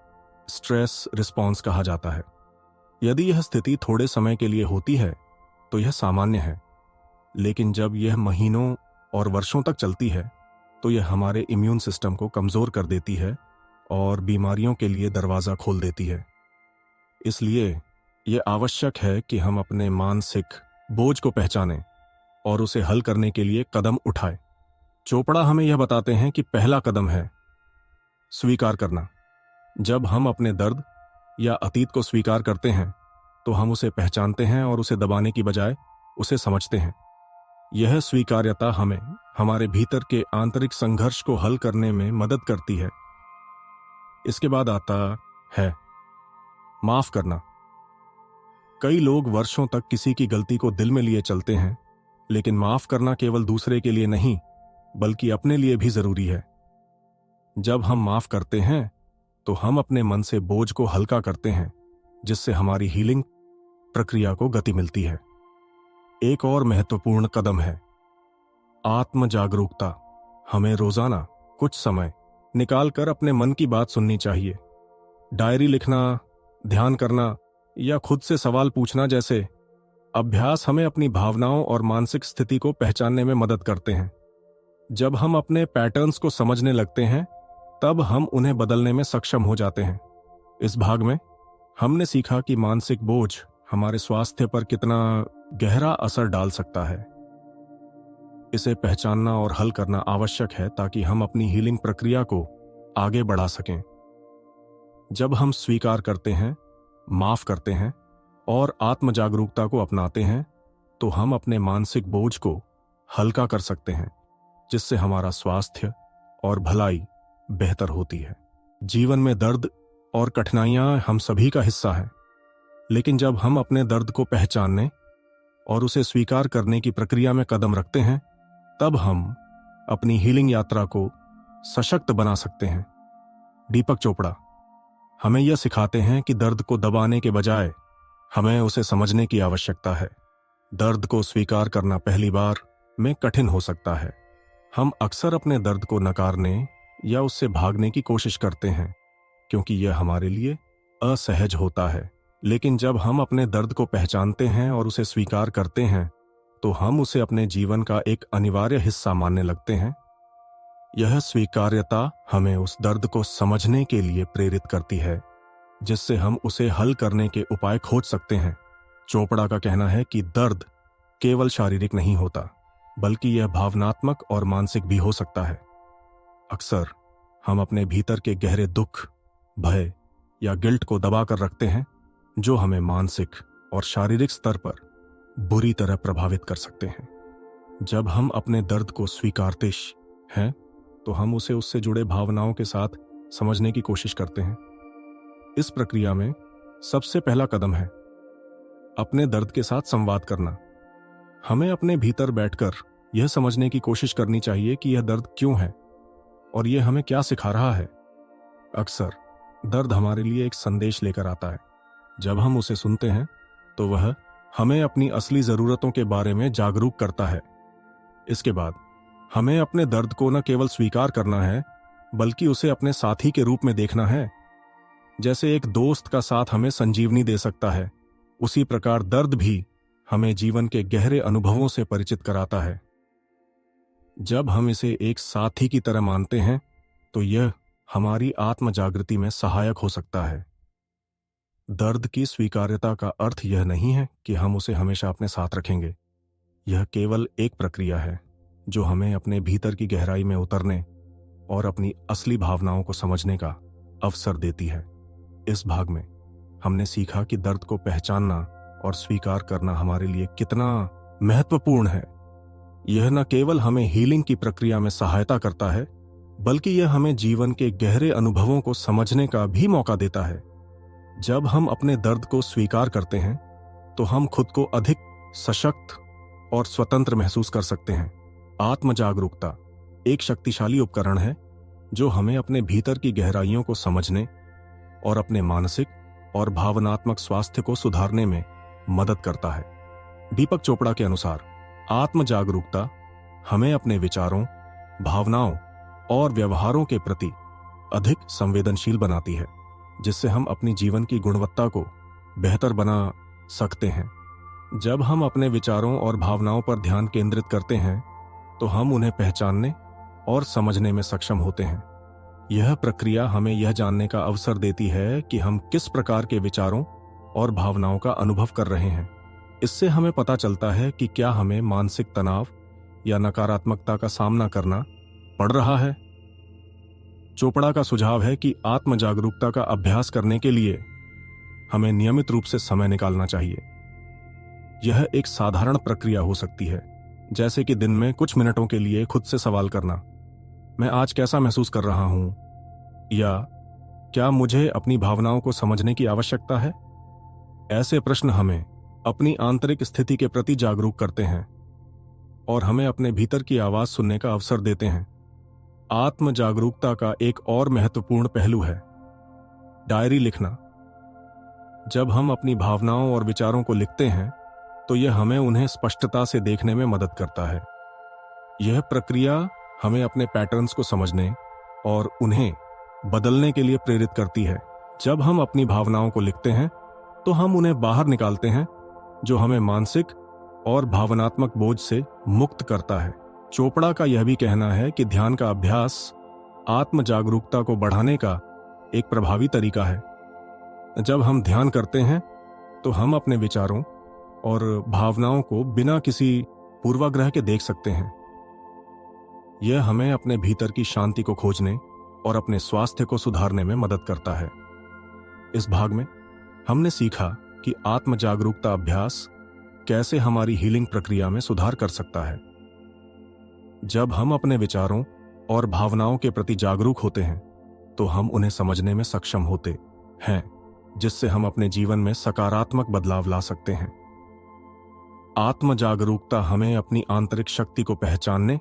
स्ट्रेस रिस्पॉन्स कहा जाता है। यदि यह स्थिति थोड़े समय के लिए होती है तो यह सामान्य है, लेकिन जब यह महीनों और वर्षों तक चलती है तो यह हमारे इम्यून सिस्टम को कमजोर कर देती है और बीमारियों के लिए दरवाजा खोल देती है। इसलिए यह आवश्यक है कि हम अपने मानसिक बोझ को पहचानें और उसे हल करने के लिए कदम उठाएं। चोपड़ा हमें यह बताते हैं कि पहला कदम है स्वीकार करना। जब हम अपने दर्द या अतीत को स्वीकार करते हैं तो हम उसे पहचानते हैं और उसे दबाने की बजाय उसे समझते हैं। यह स्वीकार्यता हमें हमारे भीतर के आंतरिक संघर्ष को हल करने में मदद करती है। इसके बाद आता है माफ करना। कई लोग वर्षों तक किसी की गलती को दिल में लिए चलते हैं, लेकिन माफ करना केवल दूसरे के लिए नहीं बल्कि अपने लिए भी जरूरी है। जब हम माफ करते हैं तो हम अपने मन से बोझ को हल्का करते हैं, जिससे हमारी हीलिंग प्रक्रिया को गति मिलती है। एक और महत्वपूर्ण कदम है आत्म जागरूकता। हमें रोजाना कुछ समय निकालकर अपने मन की बात सुननी चाहिए। डायरी लिखना, ध्यान करना या खुद से सवाल पूछना जैसे अभ्यास हमें अपनी भावनाओं और मानसिक स्थिति को पहचानने में मदद करते हैं। जब हम अपने पैटर्न्स को समझने लगते हैं तब हम उन्हें बदलने में सक्षम हो जाते हैं। इस भाग में हमने सीखा कि मानसिक बोझ हमारे स्वास्थ्य पर कितना गहरा असर डाल सकता है। इसे पहचानना और हल करना आवश्यक है ताकि हम अपनी हीलिंग प्रक्रिया को आगे बढ़ा सकें। जब हम स्वीकार करते हैं, माफ करते हैं और आत्म जागरूकता को अपनाते हैं तो हम अपने मानसिक बोझ को हल्का कर सकते हैं, जिससे हमारा स्वास्थ्य और भलाई बेहतर होती है। जीवन में दर्द और कठिनाइयां हम सभी का हिस्सा हैं, लेकिन जब हम अपने दर्द को पहचानने और उसे स्वीकार करने की प्रक्रिया में कदम रखते हैं तब हम अपनी हीलिंग यात्रा को सशक्त बना सकते हैं। दीपक चोपड़ा हमें यह सिखाते हैं कि दर्द को दबाने के बजाय हमें उसे समझने की आवश्यकता है। दर्द को स्वीकार करना पहली बार में कठिन हो सकता है। हम अक्सर अपने दर्द को नकारने या उससे भागने की कोशिश करते हैं क्योंकि यह हमारे लिए असहज होता है। लेकिन जब हम अपने दर्द को पहचानते हैं और उसे स्वीकार करते हैं तो हम उसे अपने जीवन का एक अनिवार्य हिस्सा मानने लगते हैं। यह स्वीकार्यता हमें उस दर्द को समझने के लिए प्रेरित करती है, जिससे हम उसे हल करने के उपाय खोज सकते हैं। चोपड़ा का कहना है कि दर्द केवल शारीरिक नहीं होता, बल्कि यह भावनात्मक और मानसिक भी हो सकता है। अक्सर हम अपने भीतर के गहरे दुख, भय या गिल्ट को दबाकर रखते हैं, जो हमें मानसिक और शारीरिक स्तर पर बुरी तरह प्रभावित कर सकते हैं। जब हम अपने दर्द को स्वीकारते हैं तो हम उसे उससे जुड़े भावनाओं के साथ समझने की कोशिश करते हैं। इस प्रक्रिया में सबसे पहला कदम है अपने दर्द के साथ संवाद करना। हमें अपने भीतर बैठकर यह समझने की कोशिश करनी चाहिए कि यह दर्द क्यों है और यह हमें क्या सिखा रहा है। अक्सर दर्द हमारे लिए एक संदेश लेकर आता है। जब हम उसे सुनते हैं तो वह हमें अपनी असली जरूरतों के बारे में जागरूक करता है। इसके बाद हमें अपने दर्द को न केवल स्वीकार करना है बल्कि उसे अपने साथी के रूप में देखना है। जैसे एक दोस्त का साथ हमें संजीवनी दे सकता है, उसी प्रकार दर्द भी हमें जीवन के गहरे अनुभवों से परिचित कराता है। जब हम इसे एक साथी की तरह मानते हैं तो यह हमारी आत्म जागृति में सहायक हो सकता है। दर्द की स्वीकार्यता का अर्थ यह नहीं है कि हम उसे हमेशा अपने साथ रखेंगे। यह केवल एक प्रक्रिया है जो हमें अपने भीतर की गहराई में उतरने और अपनी असली भावनाओं को समझने का अवसर देती है। इस भाग में हमने सीखा कि दर्द को पहचानना और स्वीकार करना हमारे लिए कितना महत्वपूर्ण है। यह न केवल हमें हीलिंग की प्रक्रिया में सहायता करता है, बल्कि यह हमें जीवन के गहरे अनुभवों को समझने का भी मौका देता है। जब हम अपने दर्द को स्वीकार करते हैं तो हम खुद को अधिक सशक्त और स्वतंत्र महसूस कर सकते हैं। आत्म जागरूकता एक शक्तिशाली उपकरण है जो हमें अपने भीतर की गहराइयों को समझने और अपने मानसिक और भावनात्मक स्वास्थ्य को सुधारने में मदद करता है। दीपक चोपड़ा के अनुसार आत्म जागरूकता हमें अपने विचारों, भावनाओं और व्यवहारों के प्रति अधिक संवेदनशील बनाती है, जिससे हम अपनी जीवन की गुणवत्ता को बेहतर बना सकते हैं। जब हम अपने विचारों और भावनाओं पर ध्यान केंद्रित करते हैं तो हम उन्हें पहचानने और समझने में सक्षम होते हैं। यह प्रक्रिया हमें यह जानने का अवसर देती है कि हम किस प्रकार के विचारों और भावनाओं का अनुभव कर रहे हैं। इससे हमें पता चलता है कि क्या हमें मानसिक तनाव या नकारात्मकता का सामना करना पड़ रहा है। चोपड़ा का सुझाव है कि आत्म जागरूकता का अभ्यास करने के लिए हमें नियमित रूप से समय निकालना चाहिए। यह एक साधारण प्रक्रिया हो सकती है, जैसे कि दिन में कुछ मिनटों के लिए खुद से सवाल करना, मैं आज कैसा महसूस कर रहा हूं, या क्या मुझे अपनी भावनाओं को समझने की आवश्यकता है। ऐसे प्रश्न हमें अपनी आंतरिक स्थिति के प्रति जागरूक करते हैं और हमें अपने भीतर की आवाज सुनने का अवसर देते हैं। आत्म जागरूकता का एक और महत्वपूर्ण पहलू है डायरी लिखना। जब हम अपनी भावनाओं और विचारों को लिखते हैं तो यह हमें उन्हें स्पष्टता से देखने में मदद करता है। यह प्रक्रिया हमें अपने पैटर्न्स को समझने और उन्हें बदलने के लिए प्रेरित करती है। जब हम अपनी भावनाओं को लिखते हैं तो हम उन्हें बाहर निकालते हैं, जो हमें मानसिक और भावनात्मक बोझ से मुक्त करता है। चोपड़ा का यह भी कहना है कि ध्यान का अभ्यास आत्म जागरूकता को बढ़ाने का एक प्रभावी तरीका है। जब हम ध्यान करते हैं तो हम अपने विचारों और भावनाओं को बिना किसी पूर्वाग्रह के देख सकते हैं। यह हमें अपने भीतर की शांति को खोजने और अपने स्वास्थ्य को सुधारने में मदद करता है। इस भाग में हमने सीखा कि आत्म जागरूकता अभ्यास कैसे हमारी हीलिंग प्रक्रिया में सुधार कर सकता है। जब हम अपने विचारों और भावनाओं के प्रति जागरूक होते हैं तो हम उन्हें समझने में सक्षम होते हैं, जिससे हम अपने जीवन में सकारात्मक बदलाव ला सकते हैं। आत्म जागरूकता हमें अपनी आंतरिक शक्ति को पहचानने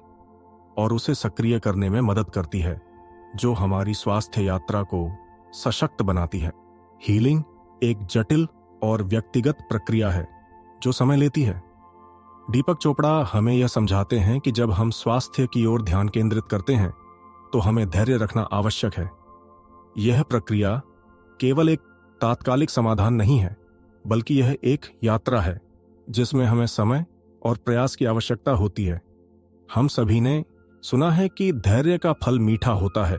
और उसे सक्रिय करने में मदद करती है, जो हमारी स्वास्थ्य यात्रा को सशक्त बनाती है। हीलिंग एक जटिल और व्यक्तिगत प्रक्रिया है जो समय लेती है। दीपक चोपड़ा हमें यह समझाते हैं कि जब हम स्वास्थ्य की ओर ध्यान केंद्रित करते हैं तो हमें धैर्य रखना आवश्यक है। यह प्रक्रिया केवल एक तात्कालिक समाधान नहीं है, बल्कि यह एक यात्रा है जिसमें हमें समय और प्रयास की आवश्यकता होती है। हम सभी ने सुना है कि धैर्य का फल मीठा होता है,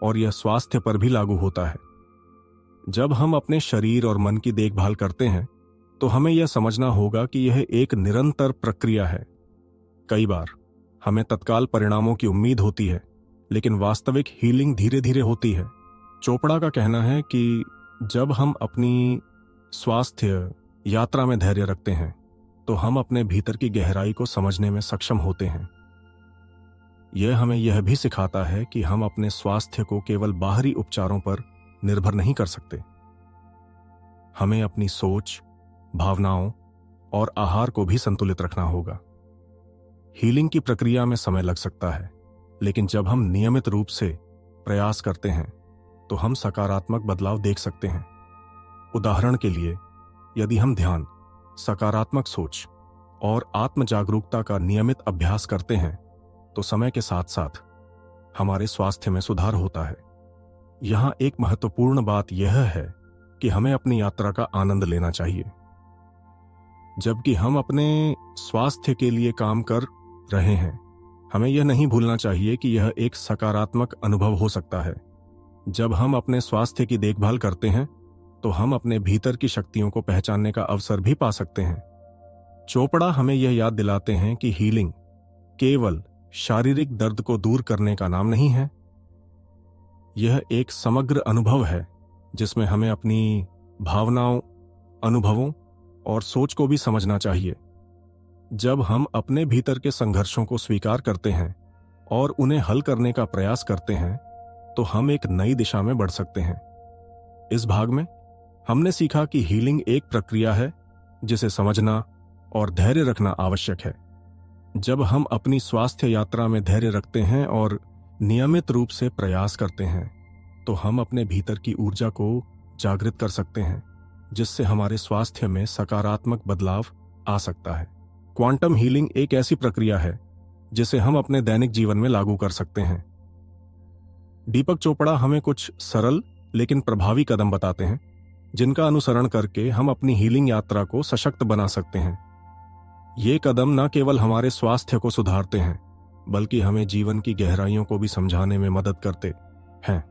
और यह स्वास्थ्य पर भी लागू होता है। जब हम अपने शरीर और मन की देखभाल करते हैं तो हमें यह समझना होगा कि यह एक निरंतर प्रक्रिया है। कई बार हमें तत्काल परिणामों की उम्मीद होती है, लेकिन वास्तविक हीलिंग धीरे धीरे होती है। चोपड़ा का कहना है कि जब हम अपनी स्वास्थ्य यात्रा में धैर्य रखते हैं तो हम अपने भीतर की गहराई को समझने में सक्षम होते हैं। यह हमें यह भी सिखाता है कि हम अपने स्वास्थ्य को केवल बाहरी उपचारों पर निर्भर नहीं कर सकते। हमें अपनी सोच, भावनाओं और आहार को भी संतुलित रखना होगा। हीलिंग की प्रक्रिया में समय लग सकता है, लेकिन जब हम नियमित रूप से प्रयास करते हैं तो हम सकारात्मक बदलाव देख सकते हैं। उदाहरण के लिए, यदि हम ध्यान, सकारात्मक सोच और आत्म जागरूकता का नियमित अभ्यास करते हैं तो समय के साथ साथ हमारे स्वास्थ्य में सुधार होता है। यहां एक महत्वपूर्ण बात यह है कि हमें अपनी यात्रा का आनंद लेना चाहिए। जबकि हम अपने स्वास्थ्य के लिए काम कर रहे हैं, हमें यह नहीं भूलना चाहिए कि यह एक सकारात्मक अनुभव हो सकता है। जब हम अपने स्वास्थ्य की देखभाल करते हैं तो हम अपने भीतर की शक्तियों को पहचानने का अवसर भी पा सकते हैं। चोपड़ा हमें यह याद दिलाते हैं कि हीलिंग केवल शारीरिक दर्द को दूर करने का नाम नहीं है। यह एक समग्र अनुभव है जिसमें हमें अपनी भावनाओं, अनुभवों और सोच को भी समझना चाहिए। जब हम अपने भीतर के संघर्षों को स्वीकार करते हैं और उन्हें हल करने का प्रयास करते हैं तो हम एक नई दिशा में बढ़ सकते हैं। इस भाग में हमने सीखा कि हीलिंग एक प्रक्रिया है जिसे समझना और धैर्य रखना आवश्यक है। जब हम अपनी स्वास्थ्य यात्रा में धैर्य रखते हैं और नियमित रूप से प्रयास करते हैं तो हम अपने भीतर की ऊर्जा को जागृत कर सकते हैं, जिससे हमारे स्वास्थ्य में सकारात्मक बदलाव आ सकता है। क्वांटम हीलिंग एक ऐसी प्रक्रिया है जिसे हम अपने दैनिक जीवन में लागू कर सकते हैं। दीपक चोपड़ा हमें कुछ सरल लेकिन प्रभावी कदम बताते हैं जिनका अनुसरण करके हम अपनी हीलिंग यात्रा को सशक्त बना सकते हैं। ये कदम न केवल हमारे स्वास्थ्य को सुधारते हैं बल्कि हमें जीवन की गहराइयों को भी समझाने में मदद करते हैं।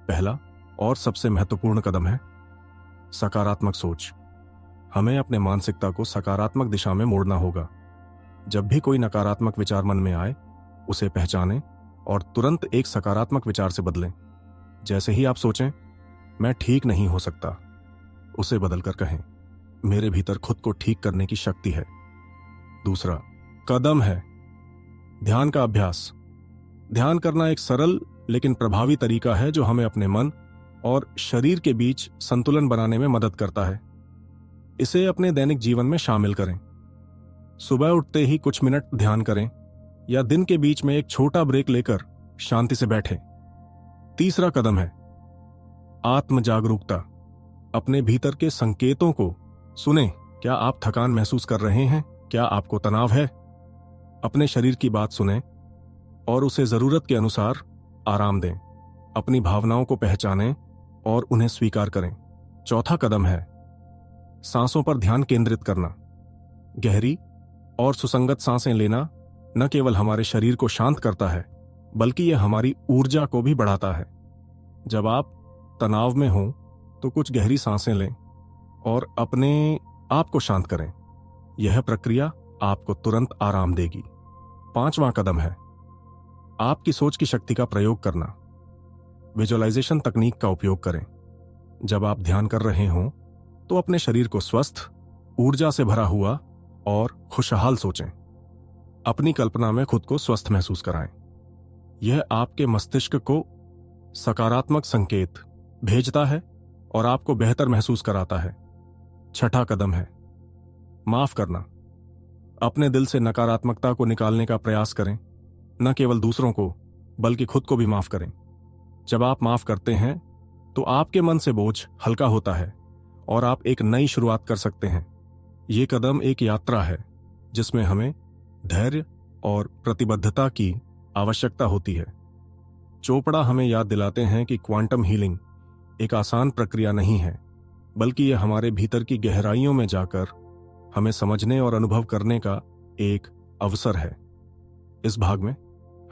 पहला और सबसे महत्वपूर्ण कदम है सकारात्मक सोच। हमें अपने मानसिकता को सकारात्मक दिशा में मोड़ना होगा। जब भी कोई नकारात्मक विचार मन में आए, उसे पहचानें और तुरंत एक सकारात्मक विचार से बदलें। जैसे ही आप सोचें, मैं ठीक नहीं हो सकता, उसे बदलकर कहें, मेरे भीतर खुद को ठीक करने की शक्ति है। दूसरा कदम है ध्यान का अभ्यास। ध्यान करना एक सरल लेकिन प्रभावी तरीका है जो हमें अपने मन और शरीर के बीच संतुलन बनाने में मदद करता है। इसे अपने दैनिक जीवन में शामिल करें। सुबह उठते ही कुछ मिनट ध्यान करें या दिन के बीच में एक छोटा ब्रेक लेकर शांति से बैठें। तीसरा कदम है आत्म जागरूकता। अपने भीतर के संकेतों को सुनें। क्या आप थकान महसूस कर रहे हैं? क्या आपको तनाव है? अपने शरीर की बात सुनें और उसे जरूरत के अनुसार आराम दें। अपनी भावनाओं को पहचानें और उन्हें स्वीकार करें। चौथा कदम है सांसों पर ध्यान केंद्रित करना। गहरी और सुसंगत सांसें लेना न केवल हमारे शरीर को शांत करता है बल्कि यह हमारी ऊर्जा को भी बढ़ाता है। जब आप तनाव में हों तो कुछ गहरी सांसें लें और अपने आप को शांत करें। यह प्रक्रिया आपको तुरंत आराम देगी। पांचवां कदम है आपकी सोच की शक्ति का प्रयोग करना। विजुअलाइजेशन तकनीक का उपयोग करें। जब आप ध्यान कर रहे हों तो अपने शरीर को स्वस्थ, ऊर्जा से भरा हुआ और खुशहाल सोचें। अपनी कल्पना में खुद को स्वस्थ महसूस कराएं। यह आपके मस्तिष्क को सकारात्मक संकेत भेजता है और आपको बेहतर महसूस कराता है। छठा कदम है माफ करना। अपने दिल से नकारात्मकता को निकालने का प्रयास करें। न केवल दूसरों को बल्कि खुद को भी माफ करें। जब आप माफ करते हैं तो आपके मन से बोझ हल्का होता है और आप एक नई शुरुआत कर सकते हैं। ये कदम एक यात्रा है जिसमें हमें धैर्य और प्रतिबद्धता की आवश्यकता होती है। चोपड़ा हमें याद दिलाते हैं कि क्वांटम हीलिंग एक आसान प्रक्रिया नहीं है बल्कि यह हमारे भीतर की गहराइयों में जाकर हमें समझने और अनुभव करने का एक अवसर है। इस भाग में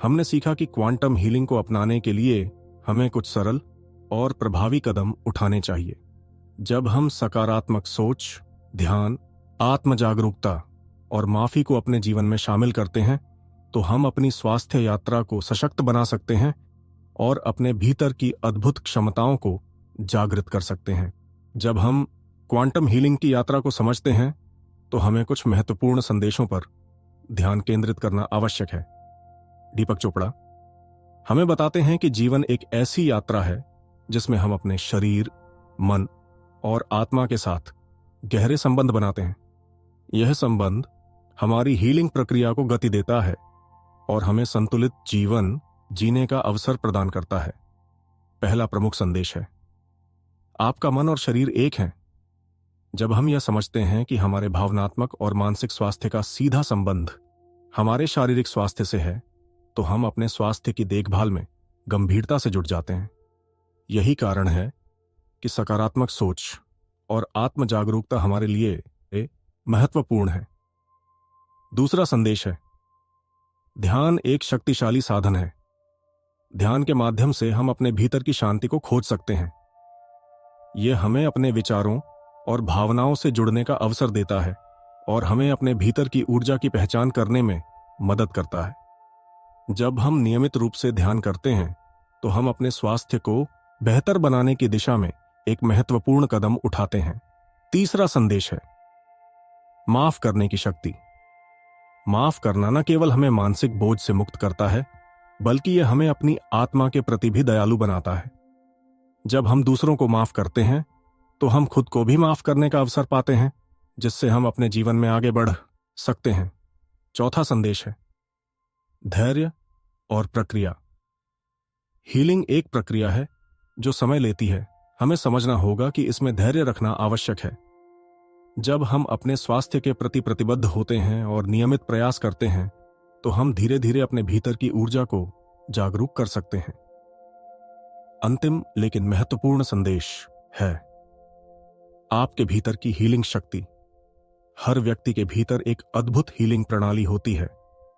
हमने सीखा कि क्वांटम हीलिंग को अपनाने के लिए हमें कुछ सरल और प्रभावी कदम उठाने चाहिए। जब हम सकारात्मक सोच, ध्यान, आत्म जागरूकता और माफी को अपने जीवन में शामिल करते हैं तो हम अपनी स्वास्थ्य यात्रा को सशक्त बना सकते हैं और अपने भीतर की अद्भुत क्षमताओं को जागृत कर सकते हैं। जब हम क्वांटम हीलिंग की यात्रा को समझते हैं तो हमें कुछ महत्वपूर्ण संदेशों पर ध्यान केंद्रित करना आवश्यक है। दीपक चोपड़ा हमें बताते हैं कि जीवन एक ऐसी यात्रा है जिसमें हम अपने शरीर, मन और आत्मा के साथ गहरे संबंध बनाते हैं। यह संबंध हमारी हीलिंग प्रक्रिया को गति देता है और हमें संतुलित जीवन जीने का अवसर प्रदान करता है। पहला प्रमुख संदेश है आपका मन और शरीर एक हैं। जब हम यह समझते हैं कि हमारे भावनात्मक और मानसिक स्वास्थ्य का सीधा संबंध हमारे शारीरिक स्वास्थ्य से है तो हम अपने स्वास्थ्य की देखभाल में गंभीरता से जुट जाते हैं। यही कारण है कि सकारात्मक सोच और आत्म जागरूकता हमारे लिए महत्वपूर्ण है। दूसरा संदेश है ध्यान एक शक्तिशाली साधन है। ध्यान के माध्यम से हम अपने भीतर की शांति को खोज सकते हैं। यह हमें अपने विचारों और भावनाओं से जुड़ने का अवसर देता है और हमें अपने भीतर की ऊर्जा की पहचान करने में मदद करता है। जब हम नियमित रूप से ध्यान करते हैं तो हम अपने स्वास्थ्य को बेहतर बनाने की दिशा में एक महत्वपूर्ण कदम उठाते हैं। तीसरा संदेश है माफ करने की शक्ति। माफ करना न केवल हमें मानसिक बोझ से मुक्त करता है, बल्कि यह हमें अपनी आत्मा के प्रति भी दयालु बनाता है। जब हम दूसरों को माफ करते हैं तो हम खुद को भी माफ करने का अवसर पाते हैं, जिससे हम अपने जीवन में आगे बढ़ सकते हैं। चौथा संदेश है धैर्य और प्रक्रिया। हीलिंग एक प्रक्रिया है जो समय लेती है। हमें समझना होगा कि इसमें धैर्य रखना आवश्यक है। जब हम अपने स्वास्थ्य के प्रति प्रतिबद्ध होते हैं और नियमित प्रयास करते हैं तो हम धीरे धीरे अपने भीतर की ऊर्जा को जागरूक कर सकते हैं। अंतिम लेकिन महत्वपूर्ण संदेश है आपके भीतर की हीलिंग शक्ति। हर व्यक्ति के भीतर एक अद्भुत हीलिंग प्रणाली होती है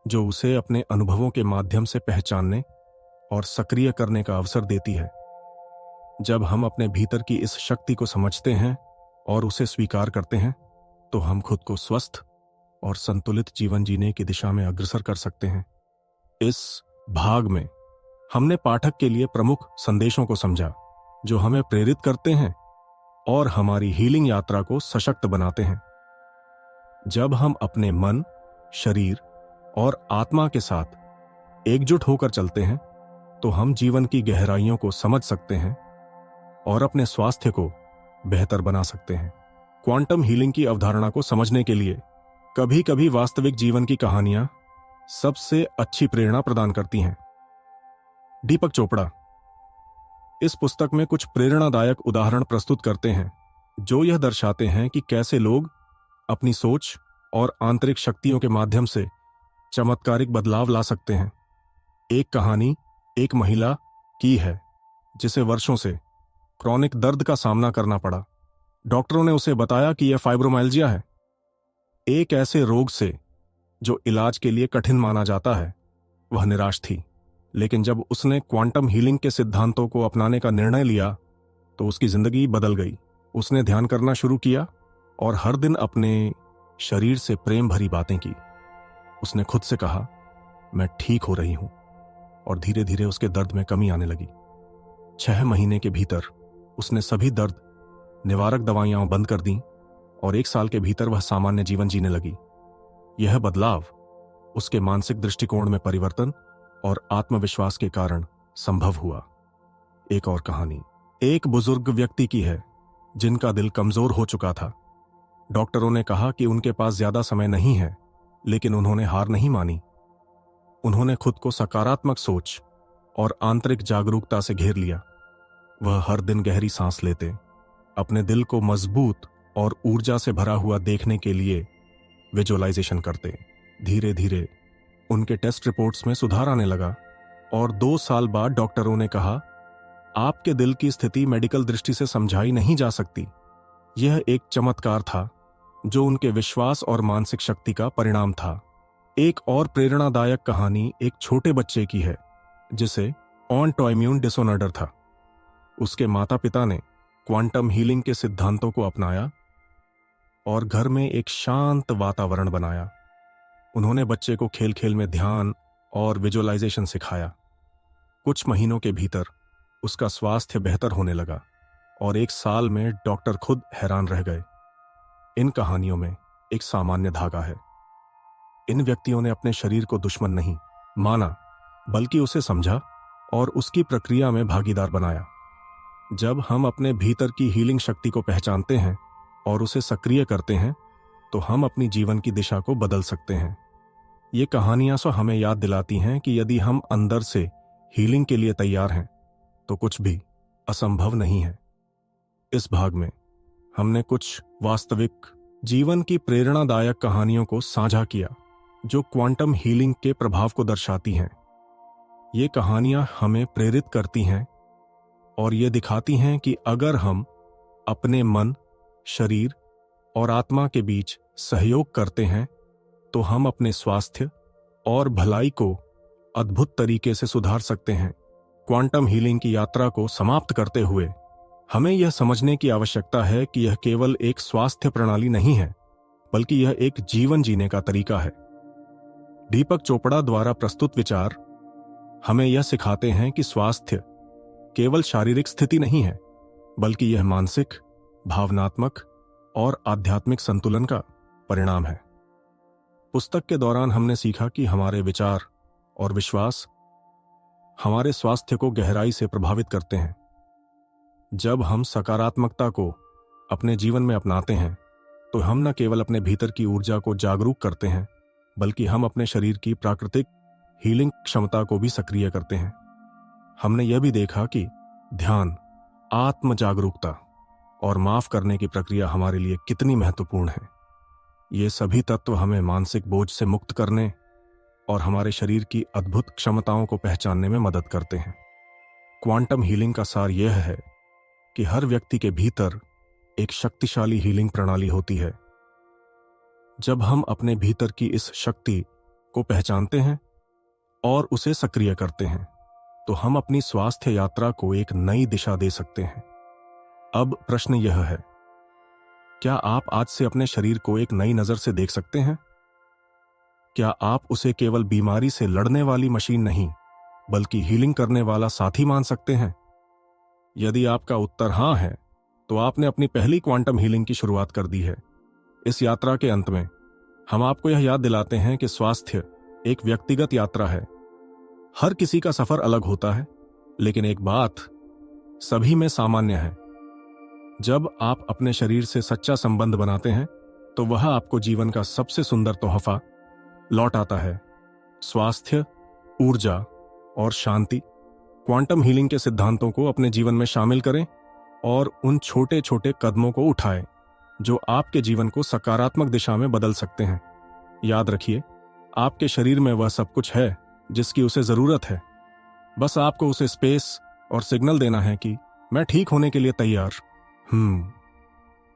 जो उसे अपने अनुभवों के माध्यम से पहचानने और सक्रिय करने का अवसर देती है। जब हम अपने भीतर की इस शक्ति को समझते हैं और उसे स्वीकार करते हैं तो हम खुद को स्वस्थ और संतुलित जीवन जीने की दिशा में अग्रसर कर सकते हैं। इस भाग में हमने पाठक के लिए प्रमुख संदेशों को समझा जो हमें प्रेरित करते हैं और हमारी हीलिंग यात्रा को सशक्त बनाते हैं। जब हम अपने मन, शरीर और आत्मा के साथ एकजुट होकर चलते हैं तो हम जीवन की गहराइयों को समझ सकते हैं और अपने स्वास्थ्य को बेहतर बना सकते हैं। क्वांटम हीलिंग की अवधारणा को समझने के लिए कभी कभी वास्तविक जीवन की कहानियां सबसे अच्छी प्रेरणा प्रदान करती हैं। दीपक चोपड़ा इस पुस्तक में कुछ प्रेरणादायक उदाहरण प्रस्तुत करते हैं जो यह दर्शाते हैं कि कैसे लोग अपनी सोच और आंतरिक शक्तियों के माध्यम से चमत्कारिक बदलाव ला सकते हैं। एक कहानी एक महिला की है जिसे वर्षों से क्रॉनिक दर्द का सामना करना पड़ा। डॉक्टरों ने उसे बताया कि यह फाइब्रोमाइल्जिया है, एक ऐसे रोग से जो इलाज के लिए कठिन माना जाता है। वह निराश थी, लेकिन जब उसने क्वांटम हीलिंग के सिद्धांतों को अपनाने का निर्णय लिया तो उसकी जिंदगी बदल गई। उसने ध्यान करना शुरू किया और हर दिन अपने शरीर से प्रेम भरी बातें की। उसने खुद से कहा, मैं ठीक हो रही हूं, और धीरे धीरे उसके दर्द में कमी आने लगी। 6 महीने के भीतर उसने सभी दर्द निवारक दवाइयां बंद कर दी और 1 साल के भीतर वह सामान्य जीवन जीने लगी। यह बदलाव उसके मानसिक दृष्टिकोण में परिवर्तन और आत्मविश्वास के कारण संभव हुआ। एक और कहानी एक बुजुर्ग व्यक्ति की है जिनका दिल कमजोर हो चुका था। डॉक्टरों ने कहा कि उनके पास ज्यादा समय नहीं है, लेकिन उन्होंने हार नहीं मानी। उन्होंने खुद को सकारात्मक सोच और आंतरिक जागरूकता से घेर लिया। वह हर दिन गहरी सांस लेते, अपने दिल को मजबूत और ऊर्जा से भरा हुआ देखने के लिए विजुअलाइजेशन करते। धीरे धीरे उनके टेस्ट रिपोर्ट्स में सुधार आने लगा और 2 साल बाद डॉक्टरों ने कहा, आपके दिल की स्थिति मेडिकल दृष्टि से समझाई नहीं जा सकती। यह एक चमत्कार था जो उनके विश्वास और मानसिक शक्ति का परिणाम था। एक और प्रेरणादायक कहानी एक छोटे बच्चे की है जिसे ऑटोइम्यून डिसऑर्डर था। उसके माता पिता ने क्वांटम हीलिंग के सिद्धांतों को अपनाया और घर में एक शांत वातावरण बनाया। उन्होंने बच्चे को खेल खेल में ध्यान और विजुअलाइजेशन सिखाया। कुछ महीनों के भीतर उसका स्वास्थ्य बेहतर होने लगा और 1 साल में डॉक्टर खुद हैरान रह गए। इन कहानियों में एक सामान्य धागा है। इन व्यक्तियों ने अपने शरीर को दुश्मन नहीं माना, बल्कि उसे समझा और उसकी प्रक्रिया में भागीदार बनाया। जब हम अपने भीतर की हीलिंग शक्ति को पहचानते हैं और उसे सक्रिय करते हैं तो हम अपनी जीवन की दिशा को बदल सकते हैं। ये कहानियां हमें याद दिलाती हैं कि यदि हम अंदर से हीलिंग के लिए तैयार हैं तो कुछ भी असंभव नहीं है। इस भाग में हमने कुछ वास्तविक जीवन की प्रेरणादायक कहानियों को साझा किया जो क्वांटम हीलिंग के प्रभाव को दर्शाती हैं। ये कहानियां हमें प्रेरित करती हैं और ये दिखाती हैं कि अगर हम अपने मन, शरीर और आत्मा के बीच सहयोग करते हैं तो हम अपने स्वास्थ्य, और भलाई को अद्भुत तरीके से सुधार सकते हैं। क्वांटम हीलिंग की यात्रा को समाप्त करते हुए हमें यह समझने की आवश्यकता है कि यह केवल एक स्वास्थ्य प्रणाली नहीं है, बल्कि यह एक जीवन जीने का तरीका है। दीपक चोपड़ा द्वारा प्रस्तुत विचार हमें यह सिखाते हैं कि स्वास्थ्य केवल शारीरिक स्थिति नहीं है, बल्कि यह मानसिक, भावनात्मक और आध्यात्मिक संतुलन का परिणाम है। पुस्तक के दौरान हमने सीखा कि हमारे विचार और विश्वास हमारे स्वास्थ्य को गहराई से प्रभावित करते हैं। जब हम सकारात्मकता को अपने जीवन में अपनाते हैं, तो हम न केवल अपने भीतर की ऊर्जा को जागरूक करते हैं, बल्कि हम अपने शरीर की प्राकृतिक हीलिंग क्षमता को भी सक्रिय करते हैं। हमने यह भी देखा कि ध्यान, आत्म जागरूकता और माफ करने की प्रक्रिया हमारे लिए कितनी महत्वपूर्ण है। ये सभी तत्व हमें मानसिक बोझ से मुक्त करने और हमारे शरीर की अद्भुत क्षमताओं को पहचानने में मदद करते हैं। क्वांटम हीलिंग का सार यह है कि हर व्यक्ति के भीतर एक शक्तिशाली हीलिंग प्रणाली होती है। जब हम अपने भीतर की इस शक्ति को पहचानते हैं और उसे सक्रिय करते हैं, तो हम अपनी स्वास्थ्य यात्रा को एक नई दिशा दे सकते हैं। अब प्रश्न यह है, क्या आप आज से अपने शरीर को एक नई नजर से देख सकते हैं? क्या आप उसे केवल बीमारी से लड़ने वाली मशीन नहीं, बल्कि हीलिंग करने वाला साथी मान सकते हैं? यदि आपका उत्तर हां है, तो आपने अपनी पहली क्वांटम हीलिंग की शुरुआत कर दी है। इस यात्रा के अंत में हम आपको यह याद दिलाते हैं कि स्वास्थ्य एक व्यक्तिगत यात्रा है। हर किसी का सफर अलग होता है, लेकिन एक बात सभी में सामान्य है। जब आप अपने शरीर से सच्चा संबंध बनाते हैं, तो वह आपको जीवन का सबसे सुंदर तोहफा लौट आता है, स्वास्थ्य, ऊर्जा और शांति। क्वांटम हीलिंग के सिद्धांतों को अपने जीवन में शामिल करें और उन छोटे छोटे कदमों को उठाएं जो आपके जीवन को सकारात्मक दिशा में बदल सकते हैं। याद रखिए, आपके शरीर में वह सब कुछ है जिसकी उसे जरूरत है। बस आपको उसे स्पेस और सिग्नल देना है कि मैं ठीक होने के लिए तैयार।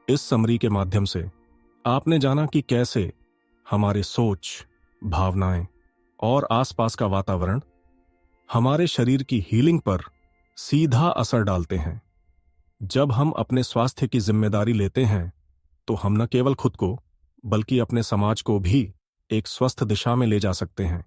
इस समरी के माध्यम से आपने जाना कि कैसे हमारे सोच, भावनाएं और आसपास का वातावरण हमारे शरीर की हीलिंग पर सीधा असर डालते हैं। जब हम अपने स्वास्थ्य की जिम्मेदारी लेते हैं, तो हम न केवल खुद को, बल्कि अपने समाज को भी एक स्वस्थ दिशा में ले जा सकते हैं।